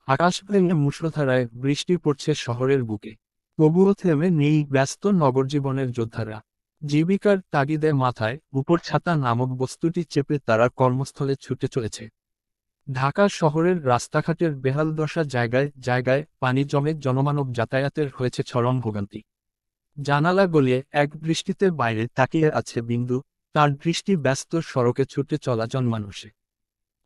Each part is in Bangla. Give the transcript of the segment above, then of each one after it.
আকাশ ভেঙে মুষলধারায় বৃষ্টি পড়ছে শহরের বুকে। তবুও থেমে নেই ব্যস্ত নগরজীবনের যোদ্ধারা। জীবিকার তাগিদে মাথায় উপর ছাতা নামক বস্তুটি চেপে তারা কর্মস্থলে ছুটে চলেছে। ঢাকা শহরের রাস্তাঘাটের বেহাল দশা, জায়গায় জায়গায় পানি জমে জনমানব যাতায়াতের হয়েছে চরম ভোগান্তি। জানালা গলিয়ে এক দৃষ্টিতে বাইরে তাকিয়ে আছে বিন্দু, তার দৃষ্টি ব্যস্ত সড়কে ছুটে চলা জনমানুষে।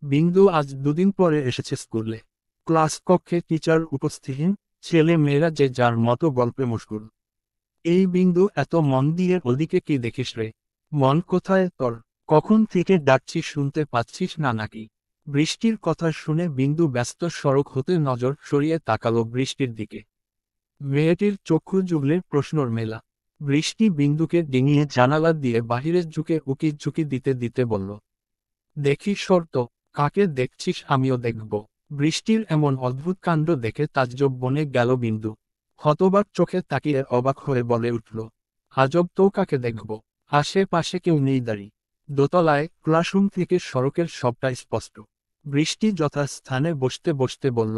বিন্দু আজ দুদিন পরে এসেছে স্কুলে। ক্লাস কক্ষে টিচার উপস্থিতহীন, ছেলে মেয়েরা যে যার মতো গল্পে মশগুল। এই বিন্দু, এত মন দিয়ে ওদিকে কি দেখিস রে? মন কোথায় তোর? কখন থেকে ডাকছি শুনতে পাচ্ছিস না নাকি? বৃষ্টির কথা শুনে বিন্দু ব্যস্ত সড়ক হতে নজর সরিয়ে তাকালো বৃষ্টির দিকে। মেয়েটির চক্ষু জুগলে প্রশ্নর মেলা। বৃষ্টি বিন্দুকে ডিঙিয়ে জানালা দিয়ে বাহিরে ঝুঁকে উকি ঝুঁকি দিতে দিতে বলল, দেখি শর্ত, কাকে দেখছিস আমিও দেখব। বৃষ্টির এমন অদ্ভুত কাণ্ড দেখে তাজ্জব বনে গেল বিন্দু। হতবাক চোখে তাকিয়ে অবাক হয়ে বলে উঠল, আজব তো, কাকে দেখব? আশেপাশে কেউ নেই দাঁড়ি। দোতলায় ক্লাসরুম থেকে সড়কের সবটা স্পষ্ট। বৃষ্টি যথাস্থানে বসতে বসতে বলল,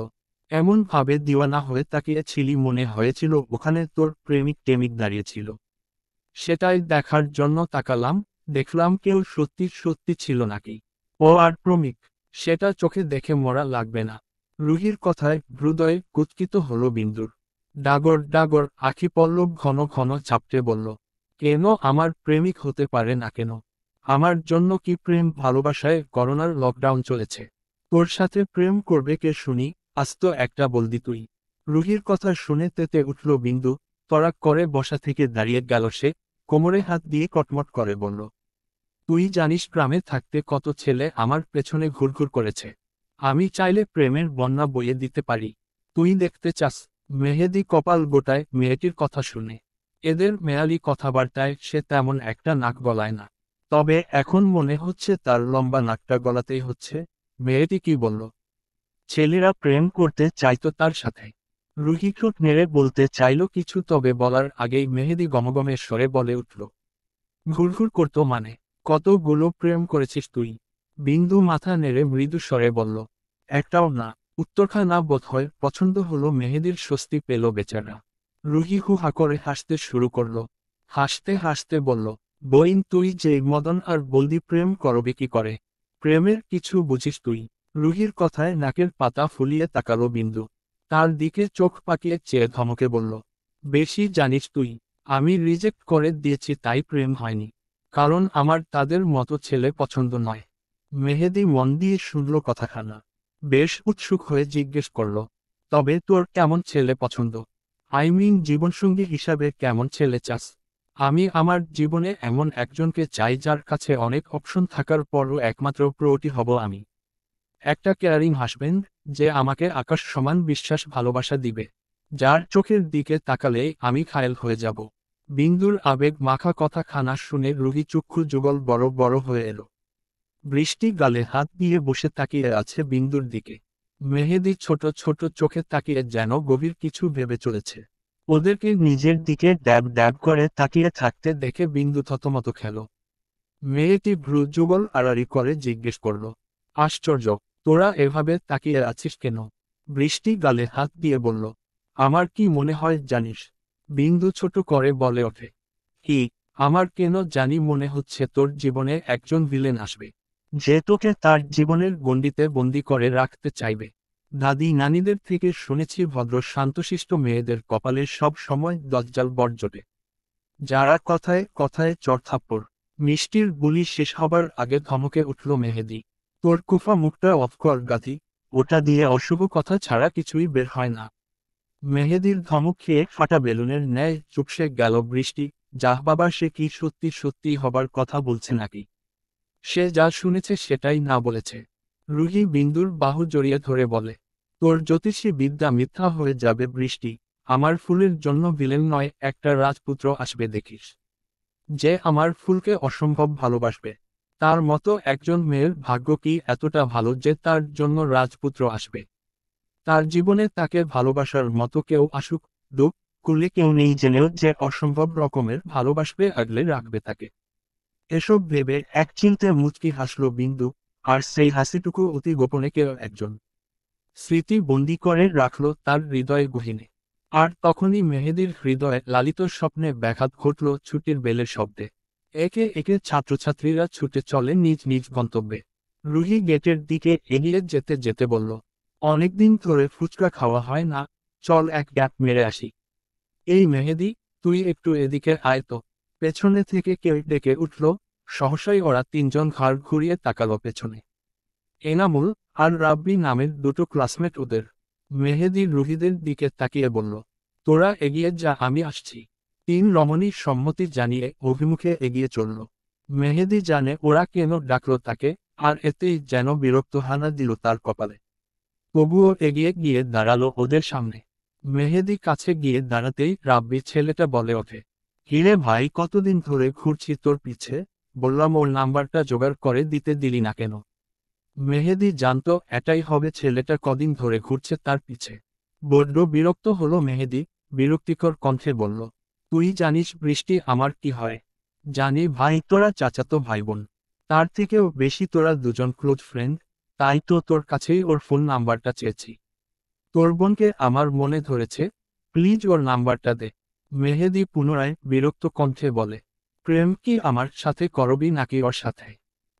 এমন ভাবে দিওয়ানা হয়ে তাকিয়েছিলি, মনে হয়েছিল ওখানে তোর প্রেমিক টেমিক দাঁড়িয়েছিল। সেটাই দেখার জন্য তাকালাম, দেখলাম কেউ সত্যি সত্যি ছিল নাকি। ও আর প্রমিক, সেটা চোখে দেখে মরা লাগবে না। রুহির কথায় হৃদয়ে কুৎকিত হলো বিন্দুর। ডাগর ডাগর আখি পল্লব ঘন ঘন চাপটে বলল, কেন আমার প্রেমিক হতে পারে না কেন? আমার জন্য কি প্রেম ভালোবাসায় করোনার লকডাউন চলেছে? তোর সাথে প্রেম করবে কে শুনি? আস্ত একটা বলদি তুই। রুহির কথা শুনে তেতে উঠল বিন্দু। তড়াক করে বসা থেকে দাঁড়িয়ে গেল সে, কোমরে হাত দিয়ে কটমট করে বলল, তুই জানিস গ্রামে থাকতে কত ছেলে আমার পেছনে ঘুরঘুর করেছে। আমি চাইলে প্রেমের বন্যা বইয়ে দিতে পারি। তুই দেখতে চাস? মেহেদি কপাল গোটায় মেয়েটির কথা শুনে। এদের মেয়ালি কথাবার্তায় সে তেমন একটা নাক গলায় না। তবে এখন মনে হচ্ছে তার লম্বা নাকটা গলাতেই হচ্ছে। মেয়েটি কি বলল? ছেলেরা প্রেম করতে চাইতো তার সাথে। রুহি ঠোঁট নেড়ে বলতে চাইল কিছু, তবে বলার আগেই মেহেদি গমগমে স্বরে বলে উঠল, ঘুরঘুর করতো মানে? কতগুলো প্রেম করেছিস তুই? বিন্দু মাথা নেড়ে মৃদু স্বরে বলল, একটাও না। উত্তরখানা বোধহয় পছন্দ হলো মেহেদির, স্বস্তি পেল বেচারা। রুহি হু হা করে হাসতে শুরু করলো। হাসতে হাসতে বলল, বইন, তুই যে মদন আর বলদি প্রেম করবি কি করে? প্রেমের কিছু বুঝিস তুই? রুহির কথায় নাকের পাতা ফুলিয়ে তাকালো বিন্দু। তার দিকে চোখ পাকিয়ে চেয়ে ধমকে বলল, বেশি জানিস তুই। আমি রিজেক্ট করে দিয়েছি, তাই প্রেম হয়নি। কারণ আমার তাদের মতো ছেলে পছন্দ নয়। মেহেদি মন দিয়ে শুনল কথাখানা। বেশ উৎসুক হয়ে জিজ্ঞেস করল, তবে তোর কেমন ছেলে পছন্দ? জীবনসঙ্গী হিসাবে কেমন ছেলে চাস? আমি আমার জীবনে এমন একজনকে চাই যার কাছে অনেক অপশন থাকার পরও একমাত্র প্রিয়টি হব আমি। একটা কেয়ারিং হাসবেন্ড, যে আমাকে আকাশ সমান বিশ্বাস ভালোবাসা দিবে, যার চোখের দিকে তাকালেই আমি ঘায়েল হয়ে যাব। বিন্দুর আবেগ মাখা কথা খানা শুনে রুহি চক্ষু যুগল বড় বড় হয়ে এলো। বৃষ্টি গালে হাত দিয়ে বসে তাকিয়ে আছে বিন্দুর দিকে। মেহেদি ছোট ছোট চোখে তাকিয়ে যেন গভীর কিছু ভেবে চলেছে। ওদেরকে নিজের দিকে ড্যাব ড্যাব করে তাকিয়ে থাকতে দেখে বিন্দু থতমত খেল। মেয়েটি ভ্রু যুগল আড়াড়ি করে জিজ্ঞেস করল, আশ্চর্য, তোরা এভাবে তাকিয়ে আছিস কেন? বৃষ্টি গালে হাত দিয়ে বলল, আমার কি মনে হয় জানিস? বিন্দু ছোট করে বলে ওঠে, কি? আমার কেন জানি মনে হচ্ছে তোর জীবনে একজন ভিলেন আসবে, যে তোকে তার জীবনের গণ্ডিতে বন্দি করে রাখতে চাইবে। দাদি নানিদের থেকে শুনেছি ভদ্র শান্তশিষ্ট মেয়েদের কপালে সব সময় দজ্জাল বর্জটে, যারা কথায় কথায় চড়থাপ্পড়। মিষ্টির বুলি শেষ হবার আগে ধমকে উঠল মেহেদি, তোর কুফা মুখটা অফ কর গাধি, ওটা দিয়ে অশুভ কথা ছাড়া কিছুই বের হয় না। মেহেদির ধমক খেয়ে ফাটা বেলুনের ন্যায় চুপসে গেল বৃষ্টি। যাহ বাবা, সে কি সত্যি সত্যি হবার কথা বলছে নাকি? সে যা শুনেছে সেটাই না বলেছে। রুহি বিন্দুর বাহু জড়িয়ে ধরে বলে, তোর জ্যোতিষী বিদ্যা মিথ্যা হয়ে যাবে বৃষ্টি। আমার ফুলের জন্য ভিলেন নয়, একটা রাজপুত্র আসবে দেখিস, যে আমার ফুলকে অসম্ভব ভালোবাসবে। তার মতো একজন মেয়ের ভাগ্য কি এতটা ভালো যে তার জন্য রাজপুত্র আসবে? তার জীবনে তাকে ভালোবাসার মতো কেউ আসুক, দুঃখ কুলে কেউ নেই জেনেও যে অসম্ভব রকমের ভালোবাসবে, আগলে রাখবে তাকে। এসব ভেবে এক চিলতে মুচকি হাসল বিন্দু। আর সেই হাসিটুকু অতি গোপনে কেউ একজন স্মৃতি বন্দি করে রাখল তার হৃদয়ে গহীনে। আর তখনই মেহেদীর হৃদয়ে লালিত স্বপ্নে ব্যাঘাত ঘটল ছুটির বেলের শব্দে। একে একে ছাত্রছাত্রীরা ছুটে চলে নিজ নিজ গন্তব্যে। রুহি গেটের দিকে এগিয়ে যেতে যেতে বলল, অনেকদিন ধরে ফুচকা খাওয়া হয় না, চল এক গ্যাপ মেরে আসি। এই মেহেদী, তুই একটু এদিকে আয় তো। পেছনে থেকে কেউ ডেকে উঠল। সহসাই ওরা তিনজন ঘাড় ঘুরিয়ে তাকালো পেছনে। এনামুল আর রাব্বি নামের দুটো ক্লাসমেট ওদের। মেহেদী রুহিদের দিকে তাকিয়ে বলল, তোরা এগিয়ে যা, আমি আসছি। তিন রমণীর সম্মতি জানিয়ে অভিমুখে এগিয়ে চলল। মেহেদী জানে ওরা কেন ডাকল তাকে, আর এতেই যেন বিরক্ত হানা দিল তার কপালে। তবুও এগিয়ে গিয়ে দাঁড়ালো ওদের সামনে। মেহেদী কাছে গিয়ে দাঁড়াতেই রাব্বি ছেলেটা বলে ওঠে, হিরে ভাই, কতদিন ধরে ঘুরছি তোর পিছে, বললাম ওর নাম্বারটা জোগাড় করে দিতে দিলি না কেন? মেহেদী জানতো এটাই হবে, ছেলেটা কদিন ধরে ঘুরছে তার পিছে। বড্ড বিরক্ত হলো মেহেদী, বিরক্তিকর কণ্ঠে বলল, তুই জানিস বৃষ্টি আমার কি হয়? জানি ভাই, তোরা চাচাতো ভাই বোন। তার থেকেও বেশি তোরা দুজন ক্লোজ ফ্রেন্ড, তাই তো তোর কাছেই ওর ফোন নাম্বারটা চেয়েছি। তোর বোনকে আমার মনে ধরেছে, প্লিজ ওর নাম্বারটা দে। মেহেদী পুনরায় বিরক্ত কণ্ঠে বলে, প্রেম কি আমার সাথে করবি নাকি ওর সাথে?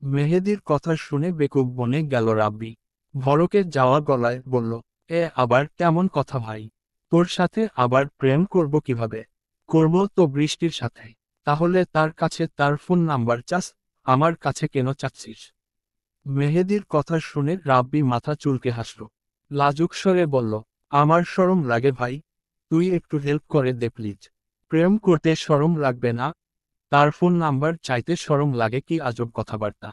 মেহেদীর কথা শুনে বেকুব বনে গেল রাব্বি। ভড়কে যাওয়া গলায় বলল, এ আবার কেমন কথা ভাই? তোর সাথে আবার প্রেম করব কিভাবে? করব তো বৃষ্টির সাথে। তাহলে তার কাছে তার ফোন নাম্বার চাস, আমার কাছে কেন চাচ্ছিস? মেহেদীর কথা শুনে রাব্বি মাথা চুলকে হাসল। লাজুক স্বরে বলল, আমার শরম লাগে ভাই, তুই একটু হেল্প করে দে প্লিজ। প্রেম করতে শরম লাগবে না? তার ফোন নাম্বার চাইতে শরম লাগে কি আজব কথাবার্তা?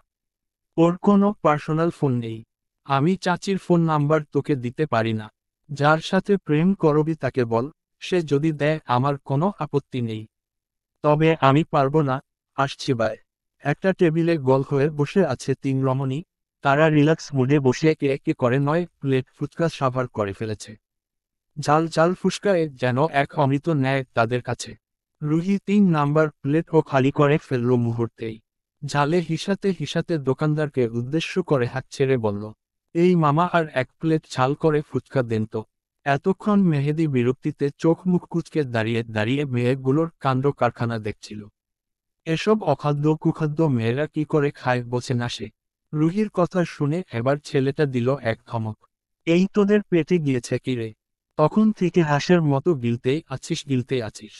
ওর কোনো পার্সোনাল ফোন নেই। আমি চাচির ফোন নাম্বার তোকে দিতে পারি না। যার সাথে প্রেম করবি তাকে বল, সে যদি দেয় আমার কোনো আপত্তি নেই। তবে আমি পারবো না, আসছি বাই। একটা টেবিলে গোল হয়ে বসে আছে তিন রমণী। তারা রিল্যাক্স মুডে বসে একে একে করে 9 প্লেট ফুচকা সাভার করে ফেলেছে। ঝাল ঝাল ফুচকায় যেন এক অমৃত ন্যায় তাদের কাছে। রুহি 3 নাম্বার প্লেটও খালি করে ফেলল মুহূর্তেই। ঝালে হিসাতে হিসাতে দোকানদারকে উদ্দেশ্য করে হাত ছেড়ে বলল, এই মামা আর 1 প্লেট ঝাল করে ফুচকা দেন তো। এতক্ষণ মেহেদী বিরক্তিতে চোখ মুখ কুঁচকে দাঁড়িয়ে দাঁড়িয়ে মেয়েগুলোর কাণ্ড কারখানা দেখছিল। এসব অখাদ্য কুখাদ্য মেয়েরা কি করে খায় বোঝে না সে। রুহির কথা শুনে এবার ছেলেটা দিল এক ধমক, এই তোদের পেটে গিয়েছে কি রে? তখন থেকে হাঁসের মতো গিলতেই আছিস গিলতেই আছিস।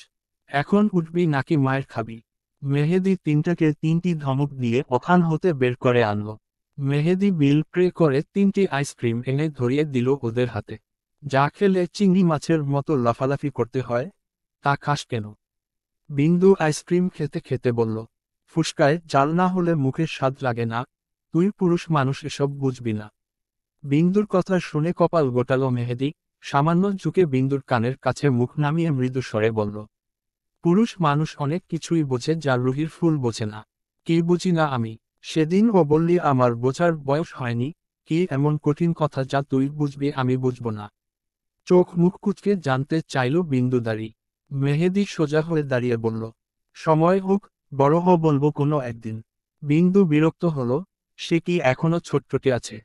এখন উঠবি নাকি মায়ের খাবি? মেহেদী তিনটাকে 3টি ধমক দিয়ে ওখান হতে বের করে আনল। মেহেদী বিল পে করে 3টি আইসক্রিম এনে ধরিয়ে দিল ওদের হাতে। যা খেলে চিংড়ি মাছের মতো লাফালাফি করতে হয়, তা খাস কেন? বিন্দু আইসক্রিম খেতে খেতে বলল, ফুসকায় জাল না হলে মুখে স্বাদ লাগে না, তুই পুরুষ মানুষ এসব বুঝবি না। বিন্দুর কথা শুনে কপাল গোটালো মেহেদী, সামান্য ঝুঁকে বিন্দুর কানের কাছে মুখ নামিয়ে মৃদু স্বরে বলল, পুরুষ মানুষ অনেক কিছুই বোঝে যা রুহির ফুল বোঝে না। কি বুঝি না আমি? সেদিন ও বললি আমার বোঝার বয়স হয়নি, কি এমন কঠিন কথা যা তুই বুঝবি আমি বুঝব না? চোখ মুখ কুচকে জানতে চাইল বিন্দুদারি। মেহেদী সোজা হয়ে দাঁড়িয়ে বলল, সময় হোক, বড় হ বলবো কোনো একদিন। বিন্দু বিরক্ত হলো, সে কি এখনো ছোট্টটি আছে?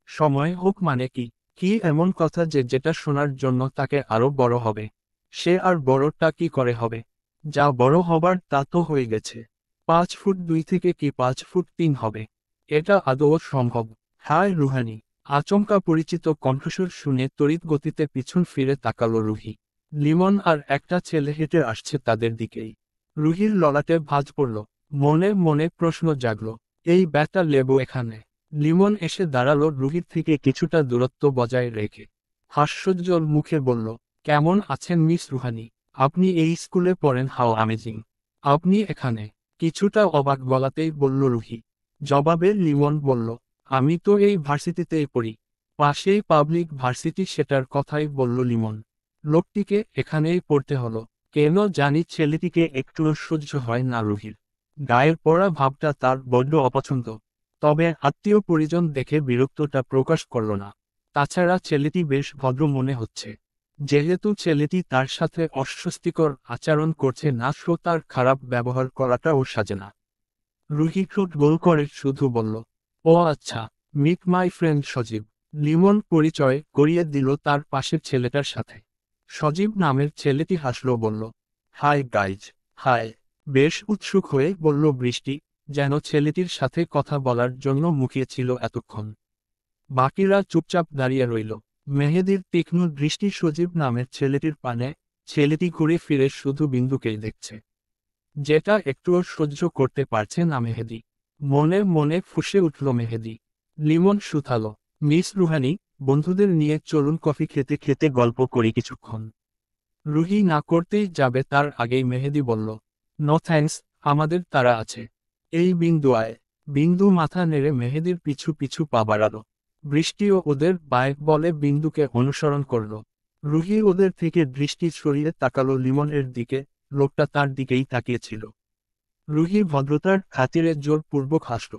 সময় হোক মানে কি? কি এমন কথা যে যেটা শোনার জন্য তাকে আরো বড় হবে? সে আর বড়টা কি করে হবে? যা বড় হবার তা তো হয়ে গেছে। 5 ফুট 2 থেকে কি 5 ফুট 3 হবে? এটা আদৌ সম্ভব? হায় রুহানি! আচমকা পরিচিত কণ্ঠস্বর শুনে তড়িৎ গতিতে পিছন ফিরে তাকালো রুহি। লিমন আর একটা ছেলে হেঁটে আসছে তাদের দিকেই। রুহির ললাটে ভাঁজ পড়ল। মনে মনে প্রশ্ন জাগল, এই ব্যাটা লেবু এখানে? লিমন এসে দাঁড়ালো রুহির থেকে কিছুটা দূরত্ব বজায় রেখে। হাস্যোজ্জ্বল মুখে বলল, কেমন আছেন মিস রুহানি? আপনি এই স্কুলে পড়েন? How amazing! আপনি এখানে? কিছুটা অবাক গলাতেই বলল রুহি। জবাবে লিমন বলল, আমি তো এই ভার্সিটিতেই পড়ি। পাশেই পাবলিক ভার্সিটি, সেটার কথাই বলল লিমন। লোকটিকে এখানেই পড়তে হলো কেন জানি ছেলেটিকে একটুও সহ্য হয় না রুহির। গায়ের পড়া ভাবটা তার বড্ড অপছন্দ। তবে আত্মীয় পরিজন দেখে বিরক্তটা প্রকাশ করল না। তাছাড়া ছেলেটি বেশ ভদ্র মনে হচ্ছে। যেহেতু ছেলেটি তার সাথে অস্বস্তিকর আচরণ করছে না, সো তার খারাপ ব্যবহার করাটা ওর সাজে না। রুহি ঠোঁট গোল করে শুধু বলল, ও আচ্ছা, মিট মাই ফ্রেন্ড সজীব। লিমন পরিচয় করিয়ে দিল তার পাশের ছেলেটার সাথে। সজীব নামের ছেলেটি হাসল, বলল, হাই গাইজ। হাই। বেশ উৎসুক হয়ে বলল বৃষ্টি, যেন ছেলেটির সাথে কথা বলার জন্য মুখিয়ে ছিল এতক্ষণ। বাকিরা চুপচাপ দাঁড়িয়ে রইল। মেহেদীর তীক্ষ্ণ দৃষ্টি সজীব নামের ছেলেটির পানে। ছেলেটি ঘুরে ফিরে শুধু বিন্দুকেই দেখছে, যেটা একটুও সহ্য করতে পারছে না মেহেদী। মনে মনে ফুঁসে উঠল মেহেদী। লিমন শুধালো, মিস রুহানি, বন্ধুদের নিয়ে চলুন কফি খেতে খেতে গল্প করি কিছুক্ষণ। রুহি না করতেই যাবে তার আগেই মেহেদী বলল, নো থ্যাঙ্কস, আমাদের তারা আছে। এই বিন্দু আয়। বিন্দু মাথা নেড়ে মেহেদীর পিছু পিছু পা বাড়ালো। বৃষ্টিও ওদের বায় বলে বিন্দুকে অনুসরণ করল। রুহি ওদের থেকে দৃষ্টি সরিয়ে তাকালো লিমনের দিকে। লোকটা তার দিকেই তাকিয়েছিল। রুহি ভদ্রতার খাতিরে জোরপূর্বক হাসল।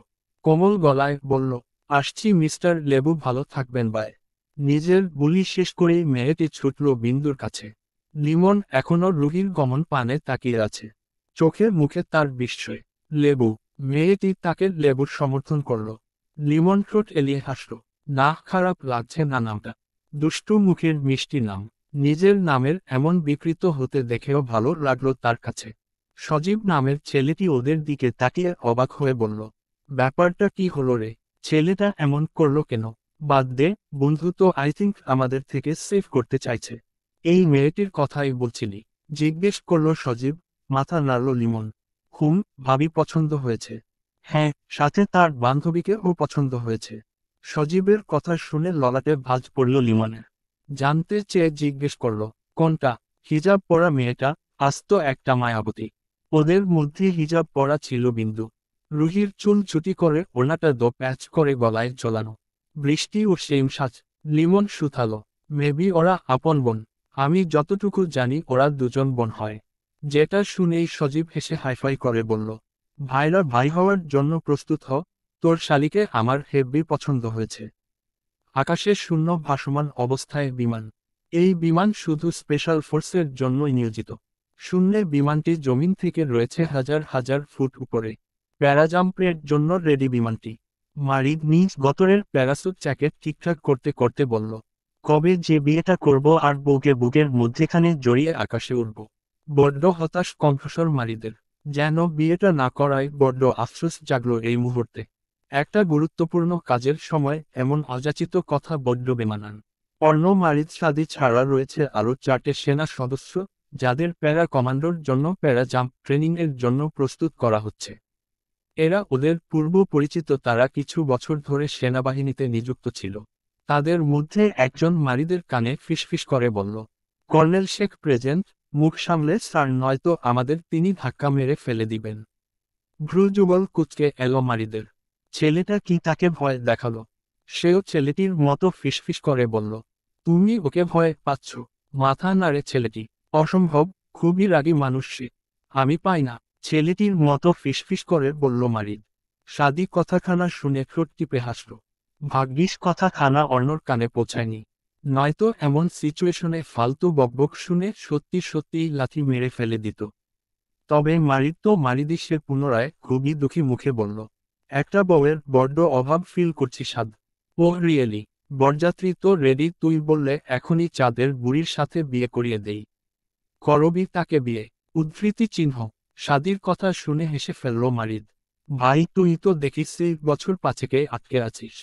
কোমল গলায় বলল, আসছি মিস্টার লেবু, ভালো থাকবেন বাই। নিজের বুলি শেষ করেই মেয়েটি ছুটল বিন্দুর কাছে। লিমন এখনো রুহির গমন পানে তাকিয়ে আছে। চোখে মুখে তার বিস্ময়। লেবু। মেয়েটি তাকে লেবুর সমর্থন করল। লিমন ঠোঁট এলিয়ে হাসল। না, খারাপ লাগছে না নামটা। দুষ্টু মুখের মিষ্টি নাম। নিজের নামের এমন বিকৃত হতে দেখেও ভালো লাগলো তার কাছে। সজীব নামের ছেলেটি ওদের দিকে তাকিয়ে অবাক হয়ে বলল, ব্যাপারটা কি হলো রে? ছেলেটা এমন করলো কেন? বাদ দে, বন্ধু তো আই থিঙ্ক আমাদের থেকে সেভ করতে চাইছে। এই মেয়েটির কথাই বলছিলি? জিজ্ঞেস করলো সজীব। মাথা নাড়ল লিমন। ভাবি পছন্দ হয়েছে। হ্যাঁ, সাথে তার বান্ধবীকেও পছন্দ হয়েছে। সজীবের কথা শুনে ললাটে ভাঁজ পড়ল লিমনের। জানতে চেয়ে জিজ্ঞেস করল, কোনটা? হিজাব পরা মেয়েটা? আস্ত একটা মায়াবতী। ওদের মধ্যে হিজাব পরা ছিল বিন্দু। রুহির চুল ছুটি করে ওড়নাটা প্যাচ করে গলায় ঝোলানো। বৃষ্টি ও সেম সাজ। লিমন শুধালো, মেবি ওরা আপন বোন। আমি যতটুকু জানি ওরা দুজন বোন হয়। যেটা শুনেই সজীব হেসে হাইফাই করে বলল, ভাইরা ভাই হওয়ার জন্য প্রস্তুত হ। তোর শালিকে আমার হেব্বি পছন্দ হয়েছে। আকাশে শূন্য ভাসমান অবস্থায় বিমান। এই বিমান শুধু স্পেশাল ফোর্সের জন্যই নিয়োজিত। শূন্যে বিমানটি জমিন থেকে রয়েছে হাজার হাজার ফুট উপরে। প্যারাজাম্পের জন্য রেডি বিমানটি। মারিদ নিজ গতরের প্যারাসুট জ্যাকেট ঠিকঠাক করতে করতে বলল, কবে যে বিয়েটা করব আর বউকে বুকের মধ্যেখানে জড়িয়ে আকাশে উড়ব। বড্ড হতাশ কণ্ঠস্বর মারিদের। যেন বিয়েটা না করায় বড্ড আফসোস জাগল এই মুহূর্তে। একটা গুরুত্বপূর্ণ কাজের সময় এমন অযাচিত কথা বড্ড বেমানান। অর্ণ মারিদ সাদি ছাড়া রয়েছে আরও 4টে সেনা সদস্য, যাদের প্যারা কমান্ডোর জন্য প্যারা জাম্প ট্রেনিংয়ের জন্য প্রস্তুত করা হচ্ছে। এরা ওদের পূর্ব পরিচিত, তারা কিছু বছর ধরে সেনাবাহিনীতে নিযুক্ত ছিল। তাদের মধ্যে একজন মারিদের কানে ফিসফিস করে বলল, কর্নেল শেখ প্রেজেন্ট। মুখ সামলে স্যার, নয়তো আমাদের তিনি ধাক্কা মেরে ফেলে দিবেন। ভ্রুযুগল কুচকে এলো মারিদের। ছেলেটা কি তাকে ভয় দেখালো? সেও ছেলেটির মতো ফিসফিস করে বলল, তুমি ওকে ভয় পাচ্ছ? মাথা নাড়ে ছেলেটি। অসম্ভব, খুবই রাগী মানুষ সে। আমি পাই না। ছেলেটির মতো ফিসফিস করে বলল মারিদ। সাদি কথাখানা শুনে ঠোঁট টিপে হাসল। ভাগ্যিস কথাখানা অর্ণর কানে পৌঁছায়নি, নয়তো এমন সিচুয়েশনে ফালতু বকবক শুনে সত্যি সত্যিই লাথি মেরে ফেলে দিত। তবে মারিদ তো মারিদই, সে পুনরায় খুবই দুঃখী মুখে বলল, একটা বউয়ের বড্ড অভাব ফিল করছি সাদ। ও রিয়েলি? বরযাত্রী তো রেডি, তুই বললে এখনই চাঁদের বুড়ির সাথে বিয়ে করিয়ে দেই। করবি তাকে বিয়ে? উদ্ধৃতি চিহ্ন। সাদির কথা শুনে হেসে ফেলল মারিদ। ভাই, তুই তো দেখিস এই বছর পাঁচেকে আটকে আছিস।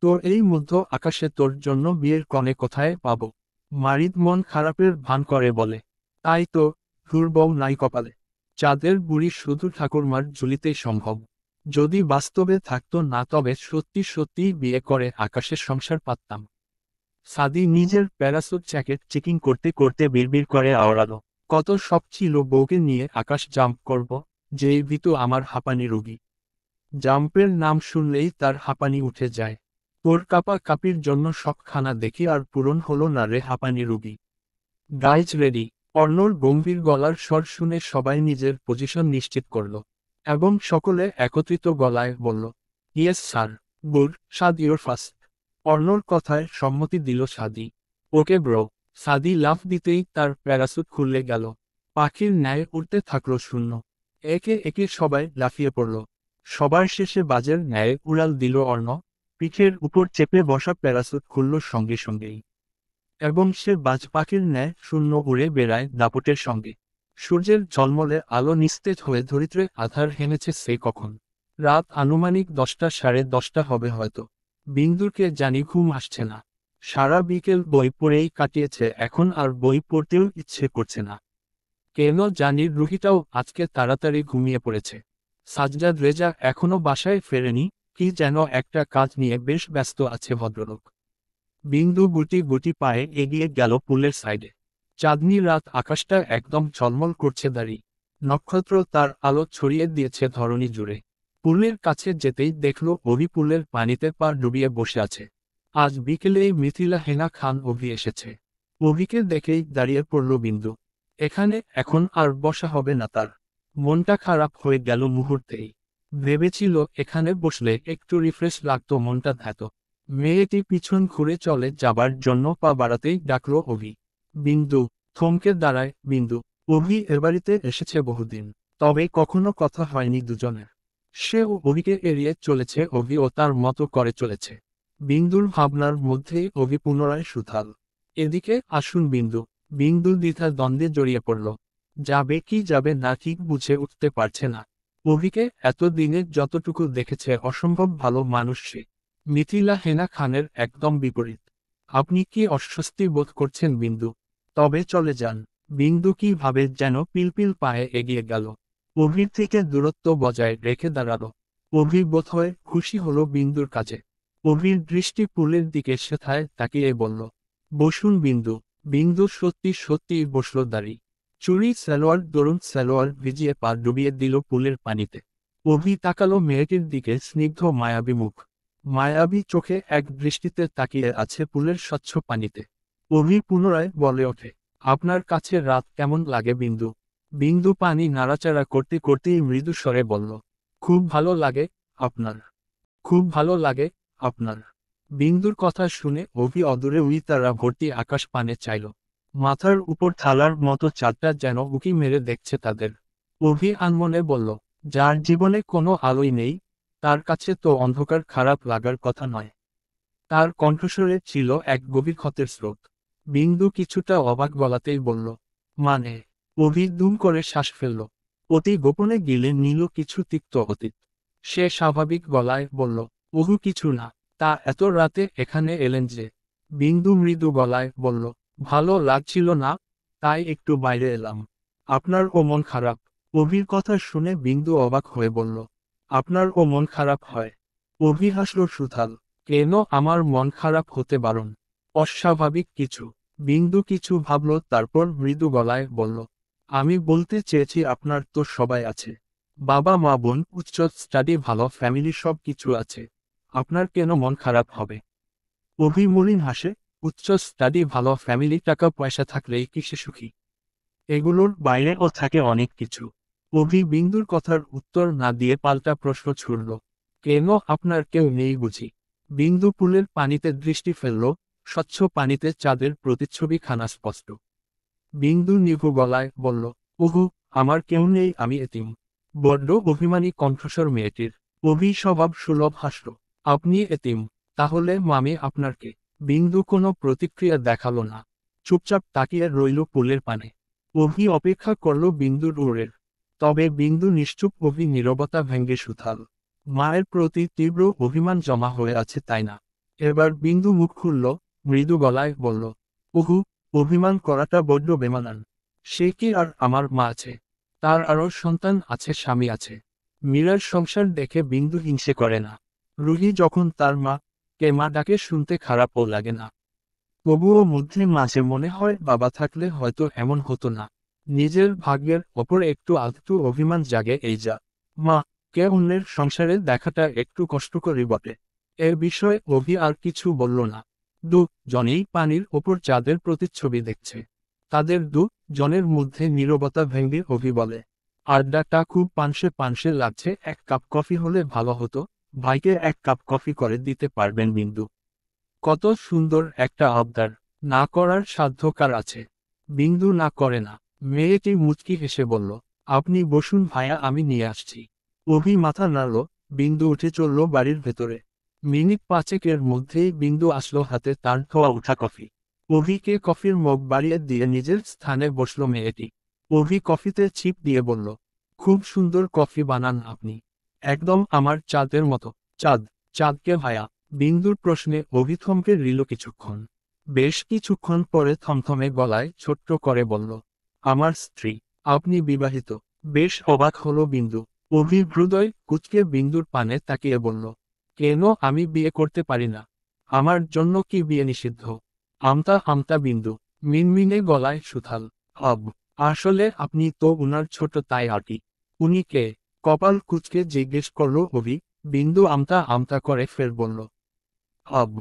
তোর এই মধ্য আকাশে তোর জন্য বিয়ের কনে কোথায় পাবো? মারিদ মন খারাপের ভান করে বলে, তাই তো, হুর বউ নাই কপালে। চাঁদের বুড়ি শুধু ঠাকুরমার ঝুলিতেই সম্ভব। যদি বাস্তবে থাকতো না, তবে সত্যি সত্যিই বিয়ে করে আকাশের সংসার পাততাম। সাদি নিজের প্যারাসুট জ্যাকেট চেকিং করতে করতে বিড়বিড় করে আওড়ালো, কত শখ ছিল বউকে নিয়ে আকাশ জাম্প করব, যেই ভীতু আমার হাঁপানি রোগী। জাম্পের নাম শুনলেই তার হাঁপানি উঠে যায়। তোর কাপা কাপির জন্য শখখানা দেখি আর পূরণ হলো না রে হাঁপানি রোগী। Guys ready? অর্ণর গম্ভীর গলার স্বর শুনে সবাই নিজের পজিশন নিশ্চিত করল, এবং সকলে একত্রিত গলায় বলল, yes sir. Good, Saad you're first. অর্ণর কথায় সম্মতি দিল সাদি। Okay bro. সাদি লাফ দিতেই তার প্যারাসুট খুলে গেল। পাখির ন্যায় উড়তে থাকলো শূন্য। একে একে সবাই লাফিয়ে পড়ল। সবার শেষে বাজের ন্যায় উড়াল দিল অর্ণ। পিঠের উপর চেপে বসা প্যারাসুট খুলল সঙ্গে সঙ্গেই, এবং সে বাজ পাখির ন্যায় শূন্য উড়ে বেড়ায় দাপটের সঙ্গে। সূর্যের ঝলমলে আলো নিস্তেজ হয়ে ধরিত্রে আধার হেনেছে সে কখন। রাত আনুমানিক 10টা, 10:30 হবে হয়তো। বিন্দুরকে জানি ঘুম আসছে না। সারা বিকেল বই পড়েই কাটিয়েছে, এখন আর বই পড়তেও ইচ্ছে করছে না। কেন জানি রুহিটাও আজকে তাড়াতাড়ি ঘুমিয়ে পড়েছে। সাজ্জাদ রেজা এখনো বাসায় ফেরেনি, কি যেন একটা কাজ নিয়ে বেশ ব্যস্ত আছে ভদ্রলোক। বিন্দু গুটি গুটি পায়ে এগিয়ে গেল পুলের সাইডে। চাঁদনি রাত, আকাশটা একদম ঝলমল করছে দাঁড়ি। নক্ষত্র তার আলো ছড়িয়ে দিয়েছে ধরণী জুড়ে। পুলের কাছে যেতেই দেখল অভি পুলের পানিতে পা ডুবিয়ে বসে আছে। আজ বিকেলেই মিথিলা হেনা খান অভি এসেছে। অভিকে দেখেই দাঁড়িয়ে পড়ল বিন্দু। এখানে এখন আর বসা হবে না তার। মনটা খারাপ হয়ে গেল মুহূর্তেই। ভেবেছিল এখানে বসলে একটু রিফ্রেশ লাগতো মনটা ধ্যাত। মেয়েটি পিছন ঘুরে চলে যাবার জন্য পা বাড়াতেই ডাকল অভি। বিন্দু থমকে দাঁড়ায়। বিন্দু। অভি এ বাড়িতে এসেছে বহুদিন, তবে কখনো কথা হয়নি দুজনের। সেও অভিকে এড়িয়ে চলেছে, অভিও তার মতো করে চলেছে। বিন্দুর ভাবনার মধ্যেই অভি পুনরায় সুথাল। এদিকে আসুন বিন্দু। বিন্দু দ্বিধা দ্বন্দ্বে জড়িয়ে পড়ল। যাবে কি যাবে না ঠিক বুঝে উঠতে পারছে না। অভিকে এতদিনে যতটুকু দেখেছে অসম্ভব ভালো মানুষ সে। মিথিলা হেনা খানের একদম বিপরীত। আপনি কি অস্বস্তি বোধ করছেন বিন্দু? তবে চলে যান। বিন্দু কি ভাবে যেন পিলপিল পায়ে এগিয়ে গেল। অভির থেকে দূরত্ব বজায় রেখে দাঁড়ালো। অভি বোধহয় খুশি হলো বিন্দুর কাজে। অভির দৃষ্টি পুলের দিকে সেথায় তাকিয়ে বলল, বসুন বিন্দু। বিন্দু সত্যি সত্যি বসল দাঁড়ি। চুড়ি সালোয়ার দরুন সালোয়ার ভিজিয়ে পা ডুবিয়ে দিল পুলের পানিতে। অভি তাকালো মেয়েটির দিকে, স্নিগ্ধ মায়াবী মুখ। মায়াবী চোখে এক দৃষ্টিতে তাকিয়ে আছে পুলের স্বচ্ছ পানিতে। অভি পুনরায় বলে ওঠে, আপনার কাছে রাত কেমন লাগে বিন্দু? বিন্দু পানি নাড়াচাড়া করতে করতেই মৃদু স্বরে বলল, খুব ভালো লাগে। আপনার? খুব ভালো লাগে আপনার? বিন্দুর কথা শুনে অভি অদূরে উইতারা ভর্তি আকাশ পানে চাইল। মাথার উপর থালার মতো চাঁদটা যেন উকি মেরে দেখছে তাদের। অভি আনমনে বলল, যার জীবনে কোনো আলোই নেই, তার কাছে তো অন্ধকার খারাপ লাগার কথা নয়। তার কণ্ঠস্বরে ছিল এক গভীর ক্ষতের স্রোত। বিন্দু কিছুটা অবাক গলাতেই বলল, মানে? অভি দুম করে শ্বাস ফেলল। অতি গোপনে গিলে নিল কিছু তিক্ত অতীত। সে স্বাভাবিক গলায় বলল, ওহু কিছু না। তা এত রাতে এখানে এলেন যে? বিন্দু মৃদু গলায় বলল, ভালো লাগছিল না, তাই একটু বাইরে এলাম। আপনার ও মন খারাপ? অভির কথা শুনে বিন্দু অবাক হয়ে বলল, আপনার ও মন খারাপ হয়? অভি হাসল সুথাল। কেন আমার মন খারাপ হতে বারণ? অস্বাভাবিক কিছু? বিন্দু কিছু ভাবল, তারপর মৃদু গলায় বলল, আমি বলতে চেয়েছি আপনার তো সবাই আছে। বাবা মা বোন, উচ্চ স্টাডি, ভালো ফ্যামিলি, সব কিছু আছে। আপনার কেন মন খারাপ হবে? অভি মলিন হাসে। উচ্চ স্টাডি, ভালো ফ্যামিলি, টাকা পয়সা থাকলেই কি সে সুখী? এগুলোর বাইরেও থাকে অনেক কিছু। অভি বিন্দুর কথার উত্তর না দিয়ে পাল্টা প্রশ্ন ছুড়ল, কেন আপনার কেউ নেই বুঝি? বিন্দু পুলের পানিতে দৃষ্টি ফেলল। স্বচ্ছ পানিতে চাঁদের প্রতিচ্ছবি খানা স্পষ্ট। বিন্দু নিভু গলায় বলল, ওহু, আমার কেউ নেই, আমি এতিম। বড্ড অভিমানী কণ্ঠস্বর মেয়েটির। অভি স্বভাব সুলভ হাসল, আপনি এতিম? তাহলে মামি আপনার কে? বিন্দু কোনো প্রতিক্রিয়া দেখালো না। চুপচাপ তাকিয়ে রইল পুলের পানে। অভি অপেক্ষা করল বিন্দুর উড়ের। তবে বিন্দু নিশ্চুপ। অভি নীরবতা ভেঙ্গে সুথাল। মায়ের প্রতি তীব্র অভিমান জমা হয়ে আছে, তাই না? এবার বিন্দু মুখ খুলল, মৃদু গলায় বলল, ওহু, অভিমান করাটা বড্ড বেমানান। সে কি আর আমার মা আছে? তার আরও সন্তান আছে, স্বামী আছে। মীরার সংসার দেখে বিন্দু হিংসে করে না। রুহি যখন তার মা কে মা ডাকে শুনতে খারাপও লাগে না। তবুও মধ্যে মাঝে মনে হয় বাবা থাকলে হয়তো এমন হতো না। নিজের ভাগ্যের ওপর একটু আধটু অভিমান জাগে, এই যা। মা কে অন্যের সংসারে দেখাটা একটু কষ্টকরই বটে। এ বিষয়ে অভি আর কিছু বলল না। জনেই পানির ওপর চাঁদের প্রতিচ্ছবি দেখছে। তাদের জনের মধ্যে নীরবতা ভেঙে অভি বলে, আড্ডাটা খুব পানসে পানসে লাগছে, এক কাপ কফি হলে ভালো হতো। ভাইকে এক কাপ কফি করে দিতে পারবেন বিন্দু? কত সুন্দর একটা আবদার, না করার সাধ্য কার আছে? বিন্দু না করে না। মেয়েটি মুচকি হেসে বলল, আপনি বসুন ভাইয়া, আমি নিয়ে আসছি। অভি মাথা নাড়ল। বিন্দু উঠে চলল বাড়ির ভেতরে। মিনিট পাঁচেকের মধ্যেই বিন্দু আসলো হাতে তার ধোয়া ওঠা কফি। অভিকে কফির মগ বাড়িয়ে দিয়ে নিজের স্থানে বসল মেয়েটি। অভি কফিতে ছিপ দিয়ে বলল, খুব সুন্দর কফি বানান আপনি, একদম আমার চাঁদের মতো। চাঁদ? চাঁদকে ভায়া? বিন্দুর প্রশ্নে অভি থমকে রইল কিছুক্ষণ। বেশ কিছুক্ষণ পরে থমথমে গলায় ছোট্ট করে বলল, আমার স্ত্রী। আপনি বিবাহিত? বেশ অবাক হলো বিন্দু। অভির হৃদয় কুঁচকে বিন্দুর পানে তাকিয়ে বলল, কেন আমি বিয়ে করতে পারি না? আমার জন্য কি বিয়ে নিষিদ্ধ? আমতা আমতা বিন্দু, মিনমিনে গলায় সুথাল, হব। আসলে আপনি তো উনার ছোট তাই আর কি। উনি কে? কপাল কুঁচকে জিজ্ঞেস করল অভি। বিন্দু আমতা আমতা করে ফের বলল, হব।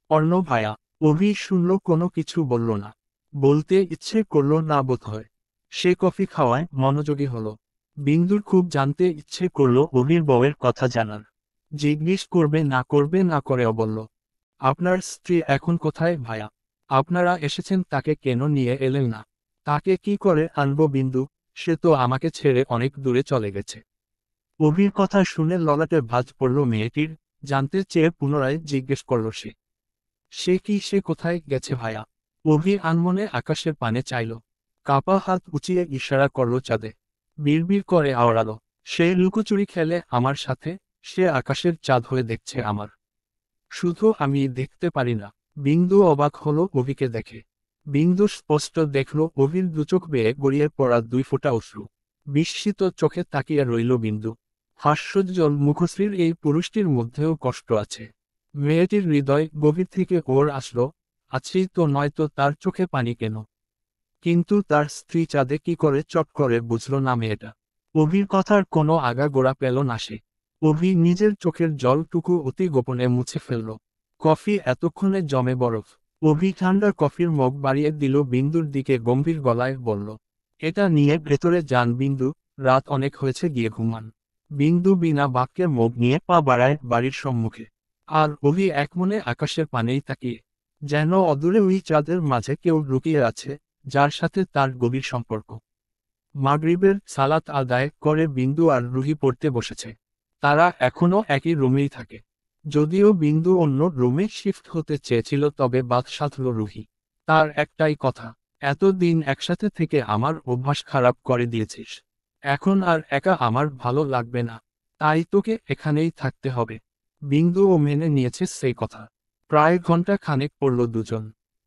অর্ণ ভায়া। অভি শুনল, কোনো কিছু বলল না। বলতে ইচ্ছে করল না বোধ হয়। সে কফি খাওয়ায় মনোযোগী হলো। বিন্দুর খুব জানতে ইচ্ছে করল অভির বউয়ের কথা জানার। জিজ্ঞেস করবে না করবে না করেও বলল, আপনার স্ত্রী এখন কোথায় ভায়া? আপনারা এসেছেন তাকে কেন নিয়ে এলেন না? তাকে কি করে আনবো বিন্দু? সে তো আমাকে ছেড়ে অনেক দূরে চলে গেছে। অভির কথা শুনে ললাটে ভাঁজ পড়ল মেয়েটির। জানতে চেয়ে পুনরায় জিজ্ঞেস করল সে, সে কোথায় গেছে ভায়া? অভি আনমনে আকাশের পানে চাইল। কাপা হাত উঁচিয়ে ইশারা করল চাঁদে। বিড়বিড় করে আওড়ালো, সে লুকোচুরি খেলে আমার সাথে, সে আকাশের চাঁদ হয়ে দেখছে আমার। শুধু আমি দেখতে পারি না। বিন্দু অবাক হলো অভিকে দেখে। বিন্দু স্পষ্ট দেখল অভির দুচোখ বেয়ে গড়িয়ে পড়া 2 ফোঁটা অশ্রু। বিস্মিত চোখে তাকিয়ে রইল বিন্দু। হাস্যোজ্জ্বল মুখশ্রীর এই পুরুষটির মধ্যেও কষ্ট আছে। মেয়েটির হৃদয় গভীর থেকে ওর আসলো, আছেই তো, নয়তো তার চোখে পানি কেন? কিন্তু তার স্ত্রী চাঁদে কি করে চট করে বুঝল না মেয়েটা? অভির কথার কোনো আগাগোড়া পেল না সে। অভি নিজের চোখের জলটুকু অতি গোপনে মুছে ফেলল। কফি এতক্ষণে জমে বরফ। অভি ঠান্ডা কফির মগ বাড়িয়ে দিল বিন্দুর দিকে, গম্ভীর গলায় বলল, এটা নিয়ে ভেতরে যান বিন্দু, রাত অনেক হয়েছে, গিয়ে ঘুমান। বিন্দু বিনা বাক্যে মগ নিয়ে পা বাড়ায় বাড়ির সম্মুখে। আর অভি একমনে আকাশের পানেই তাকিয়ে, যেন অদূরে ওই চাঁদের মাঝে কেউ লুকিয়ে আছে, যার সাথে তার গভীর সম্পর্ক। মাগরিবের সালাত আদায় করে বিন্দু আর রুহি পড়তে বসেছে। তারা এখনও একই রুমেই থাকে। যদিও বিন্দু অন্য রুমে শিফট হতে চেয়েছিল, তবে বাদ সাধল রুহি। তার একটাই কথা, এতদিন একসাথে থেকে আমার অভ্যাস খারাপ করে দিয়েছিস। এখন আর একা আমার ভালো লাগবে না, তাই তোকে এখানেই থাকতে হবে। বিন্দুও মেনে নিয়েছে সেই কথা। প্রায় ঘন্টা খানেক পড়ল দুজন।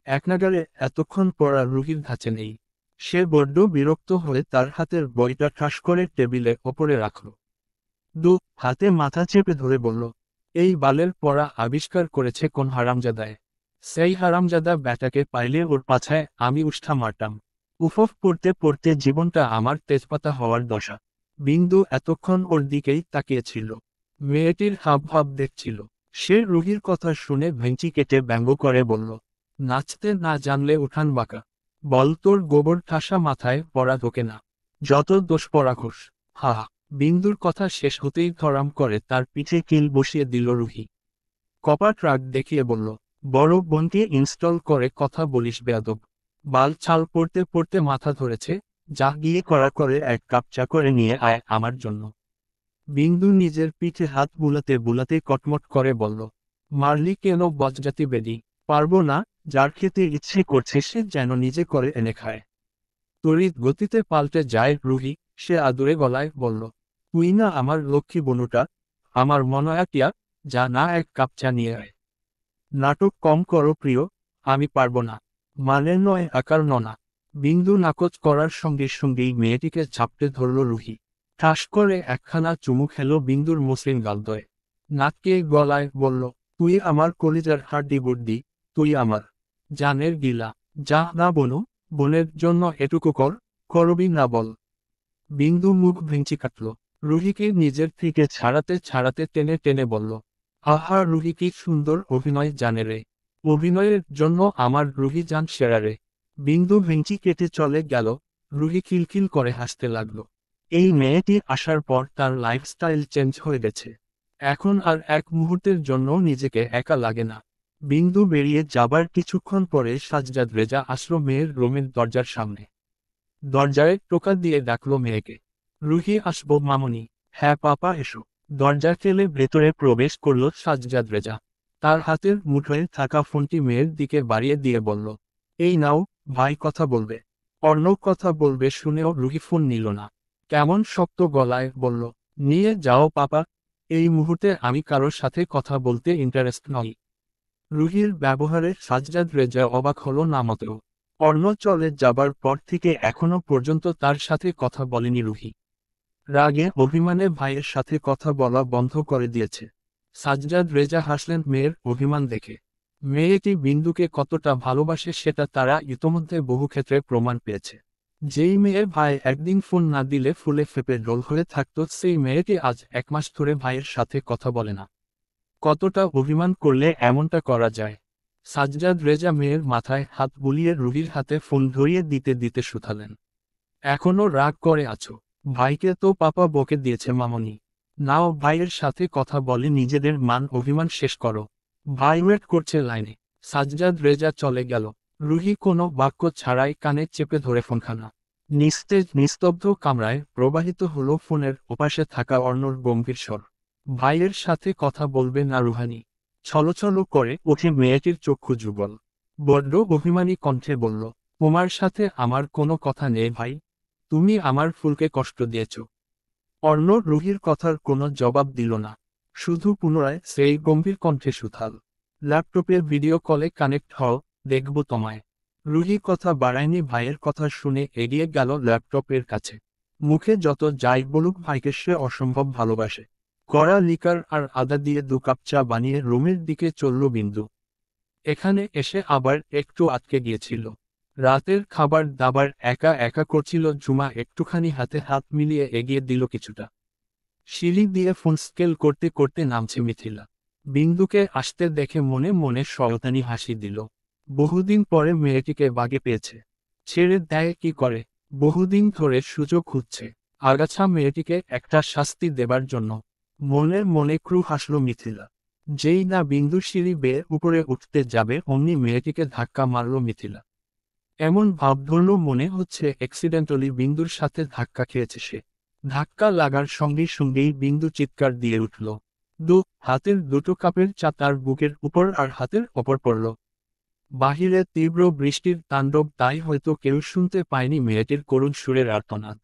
একনাগাড়ে এতক্ষণ পড়া রুহির ধাঁচে নেই। সে বড্ড বিরক্ত হয়ে তার হাতের বইটা ঠাস করে টেবিলে ওপরে রাখল। হাতে মাথা চেপে ধরে বলল, এই বালের পড়া আবিষ্কার করেছে কোন হারামজাদায়? সেই হারামজাদা ব্যাটাকে পাইলে ওর পাছায় আমি উষ্ঠা মারতাম। উফফ, পড়তে পড়তে জীবনটা আমার তেজপাতা হওয়ার দশা। বিন্দু এতক্ষণ ওর দিকেই তাকিয়েছিল। মেয়েটির হাবভাব দেখছিল। সে রুহির কথা শুনে ভেঙচি কেটে ব্যঙ্গ করে বলল, নাচতে না জানলে উঠান বাঁকা। বল, তোর গোবর ঠাসা মাথায় পড়া ঢোকে না? যত দোষ পড়া ঘোষ। হা হা। বিন্দুর কথা শেষ হতেই ধরাম করে তার পিঠে কিল বসিয়ে দিল রুহি। কপাট রাগ দেখিয়ে বলল, বড় বোনকে ইনস্টল করে কথা বলিস বেয়াদব। বাল ছাল পড়তে পড়তে মাথা ধরেছে, যা গিয়ে করা করে 1 কাপ চা করে নিয়ে আয় আমার জন্য। বিন্দু নিজের পিঠে হাত বুলাতে বুলাতে কটমট করে বলল, মারলি কেন বজ্জাতি বেডি? পারবো না, যার খেতে ইচ্ছে করছে সে যেন নিজে করে এনে খায়। তড়িৎ গতিতে পাল্টে যায় রুহি। সে আদুরে গলায় বলল, তুই না আমার লক্ষ্মী বনুটা, আমার মনয়াটিয়া, যা না 1 কাপ চা নিয়ে আয়। নাটক কম করো প্রিয়, আমি পারবো না। মানে নয় আকার ননা। বিন্দু নাকচ করার সঙ্গে সঙ্গেই মেয়েটিকে ঝাপটে ধরল রুহি। ঠাস করে একখানা চুমু খেল বিন্দুর মসৃণ গালদয়ে। নাককে গলায় বলল, তুই আমার কলিজার হাড্ডি বুড্ডি, তুই আমার জানের গিলা। যা না বনু, বোনের জন্য এটুকু করবি না বল? বিন্দু মুখ ভেঙচি কাটল। রুহিকে নিজের থেকে ছাড়াতে ছাড়াতে টেনে টেনে বলল, আহা রুহি, কি সুন্দর অভিনয় জানে রে। অভিনয়ের জন্য আমার রুহি জান সেরা রে। বিন্দু ভেঙচি কেটে চলে গেল। রুহি খিলখিল করে হাসতে লাগল। এই মেয়েটি আসার পর তার লাইফস্টাইল চেঞ্জ হয়ে গেছে। এখন আর এক মুহূর্তের জন্য নিজেকে একা লাগে না। বিন্দু বেরিয়ে যাবার কিছুক্ষণ পরে সাজ্জাদ রেজা আসলো মেয়ের রুমের দরজার সামনে। দরজায় টোকা দিয়ে ডাকলো মেয়েকে, রুহি আসবো মামনি? হ্যাঁ পাপা এসো। দরজা ঠেলে ভেতরে প্রবেশ করল সাজ্জাদ রেজা। তার হাতের মুঠোয় থাকা ফোনটি মেয়ের দিকে বাড়িয়ে দিয়ে বলল, এই নাও, ভাই কথা বলবে। অর্ণব কথা বলবে শুনেও রুহি ফোন নিল না। কেমন শক্ত গলায় বলল, নিয়ে যাও পাপা, এই মুহূর্তে আমি কারোর সাথে কথা বলতে ইন্টারেস্ট নই। রুহির ব্যবহারে সাজ্জাদ রেজা অবাক হলো না মোটেও। অর্ণ চলে যাবার পর থেকে এখনো পর্যন্ত তার সাথে কথা বলেনি রুহি। রাগে অভিমানে ভাইয়ের সাথে কথা বলা বন্ধ করে দিয়েছে। সাজ্জাদ রেজা হাসলেন মেয়ের অভিমান দেখে। মেয়েটি বিন্দুকে কতটা ভালোবাসে সেটা তারা ইতোমধ্যে বহু ক্ষেত্রে প্রমাণ পেয়েছে। যেই মেয়ের ভাই একদিন ফোন না দিলে ফুলে ফেপে ডোল হয়ে থাকত, সেই মেয়েটি আজ 1 মাস ধরে ভাইয়ের সাথে কথা বলে না। কতটা অভিমান করলে এমনটা করা যায়? সাজ্জাদ রেজা মেয়ের মাথায় হাত বুলিয়ে রুহির হাতে ফোন ধরিয়ে দিতে দিতে শুধালেন, এখনো রাগ করে আছো? ভাইকে তো পাপা বকে দিয়েছে মামনি। নাও ভাইয়ের সাথে কথা বলে নিজেদের মান অভিমান শেষ করো। ভাই ওয়েট করছে লাইনে। সাজ্জাদ রেজা চলে গেল। রুহি কোনো বাক্য ছাড়াই কানে চেপে ধরে ফোনখানা। নিস্তেজ নিস্তব্ধ কামরায় প্রবাহিত হলো ফোনের ওপাশে থাকা অর্ণর গম্ভীর স্বর। ভাইয়ের সাথে কথা বলবে না রুহানি? ছলছল করে ওঠে মেয়েটির চক্ষু যুগল। বড্ড অভিমানী কণ্ঠে বলল, তোমার সাথে আমার কোনো কথা নেই ভাই, তুমি আমার ফুলকে কষ্ট দিয়েছ। অর্ণ রুহির কথার কোনো জবাব দিল না। শুধু পুনরায় সেই গম্ভীর কণ্ঠে সুথাল, ল্যাপটপের ভিডিও কলে কানেক্ট হও, দেখব তোমায়। রুহি কথা বাড়ায়নি, ভাইয়ের কথা শুনে এগিয়ে গেল ল্যাপটপের কাছে। মুখে যত যাই বলুক ভাইকে সে অসম্ভব ভালোবাসে। কড়া লিকার আর আদা দিয়ে 2 কাপ চা বানিয়ে রুমের দিকে চলল বিন্দু। এখানে এসে আবার একটু আটকে গিয়েছিল। রাতের খাবার দাবার একা একা করছিল ঝুমা, একটুখানি হাতে হাত মিলিয়ে এগিয়ে দিল কিছুটা। সিঁড়ি দিয়ে ফোন স্কেল করতে করতে নামছে মিথিলা। বিন্দুকে আসতে দেখে মনে মনে শয়তানি হাসি দিল। বহুদিন পরে মেয়েটিকে বাগে পেয়েছে, ছেড়ে দেয় কি করে? বহুদিন ধরে সুযোগ খুঁজছে আগাছা মেয়েটিকে একটা শাস্তি দেবার জন্য। মনে মনে ক্রু হাসল মিথিলা। যেই না বিন্দু সিঁড়ি বেয়ে উপরে উঠতে যাবে অমনি মেয়েটিকে ধাক্কা মারল মিথিলা। এমন ভাব ধরল মনে হচ্ছে অ্যাক্সিডেন্টালি বিন্দুর সাথে ধাক্কা খেয়েছে সে। ধাক্কা লাগার সঙ্গে সঙ্গেই বিন্দু চিৎকার দিয়ে উঠল। হাতের 2টো কাপের চা তার বুকের উপর আর হাতের ওপর পড়ল। বাহিরে তীব্র বৃষ্টির তাণ্ডব, তাই হয়তো কেউ শুনতে পায়নি মেয়েটির করুণ সুরের আর্তনাদ।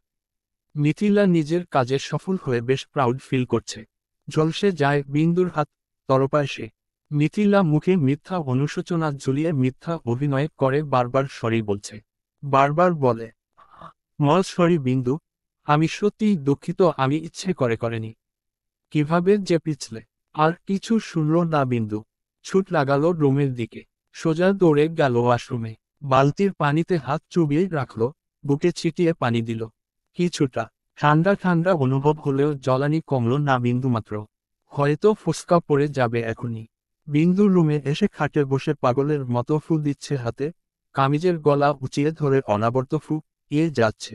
মিথিলা নিজের কাজে সফল হয়ে বেশ প্রাউড ফিল করছে। ঝলসে যায় বিন্দুর হাত, তরপায় সে। মিথিলা মুখে মিথ্যা অনুশোচনা ঝুলিয়ে মিথ্যা অভিনয় করে বারবার সরি বলছে। বারবার বলে, সরি বিন্দু, আমি সত্যিই দুঃখিত, আমি ইচ্ছে করে করেনি। কিভাবে যে পিছলে। আর কিছু শুনল না বিন্দু। ছুট লাগালো রুমের দিকে। সোজা দৌড়ে গেল ওয়াশরুমে। বালতির পানিতে হাত চুবিয়ে রাখল, বুকে ছিটিয়ে পানি দিল। কিছুটা ঠান্ডা ঠান্ডা অনুভব হলেও জ্বালানি কমল না বিন্দুমাত্র। হয়তো ফুসকা পড়ে যাবে এখনই। বিন্দু রুমে এসে খাটে বসে পাগলের মতো ফু দিচ্ছে হাতে, কামিজের গলা উঁচিয়ে ধরে অনাবর্ত ফু ইয়ে যাচ্ছে।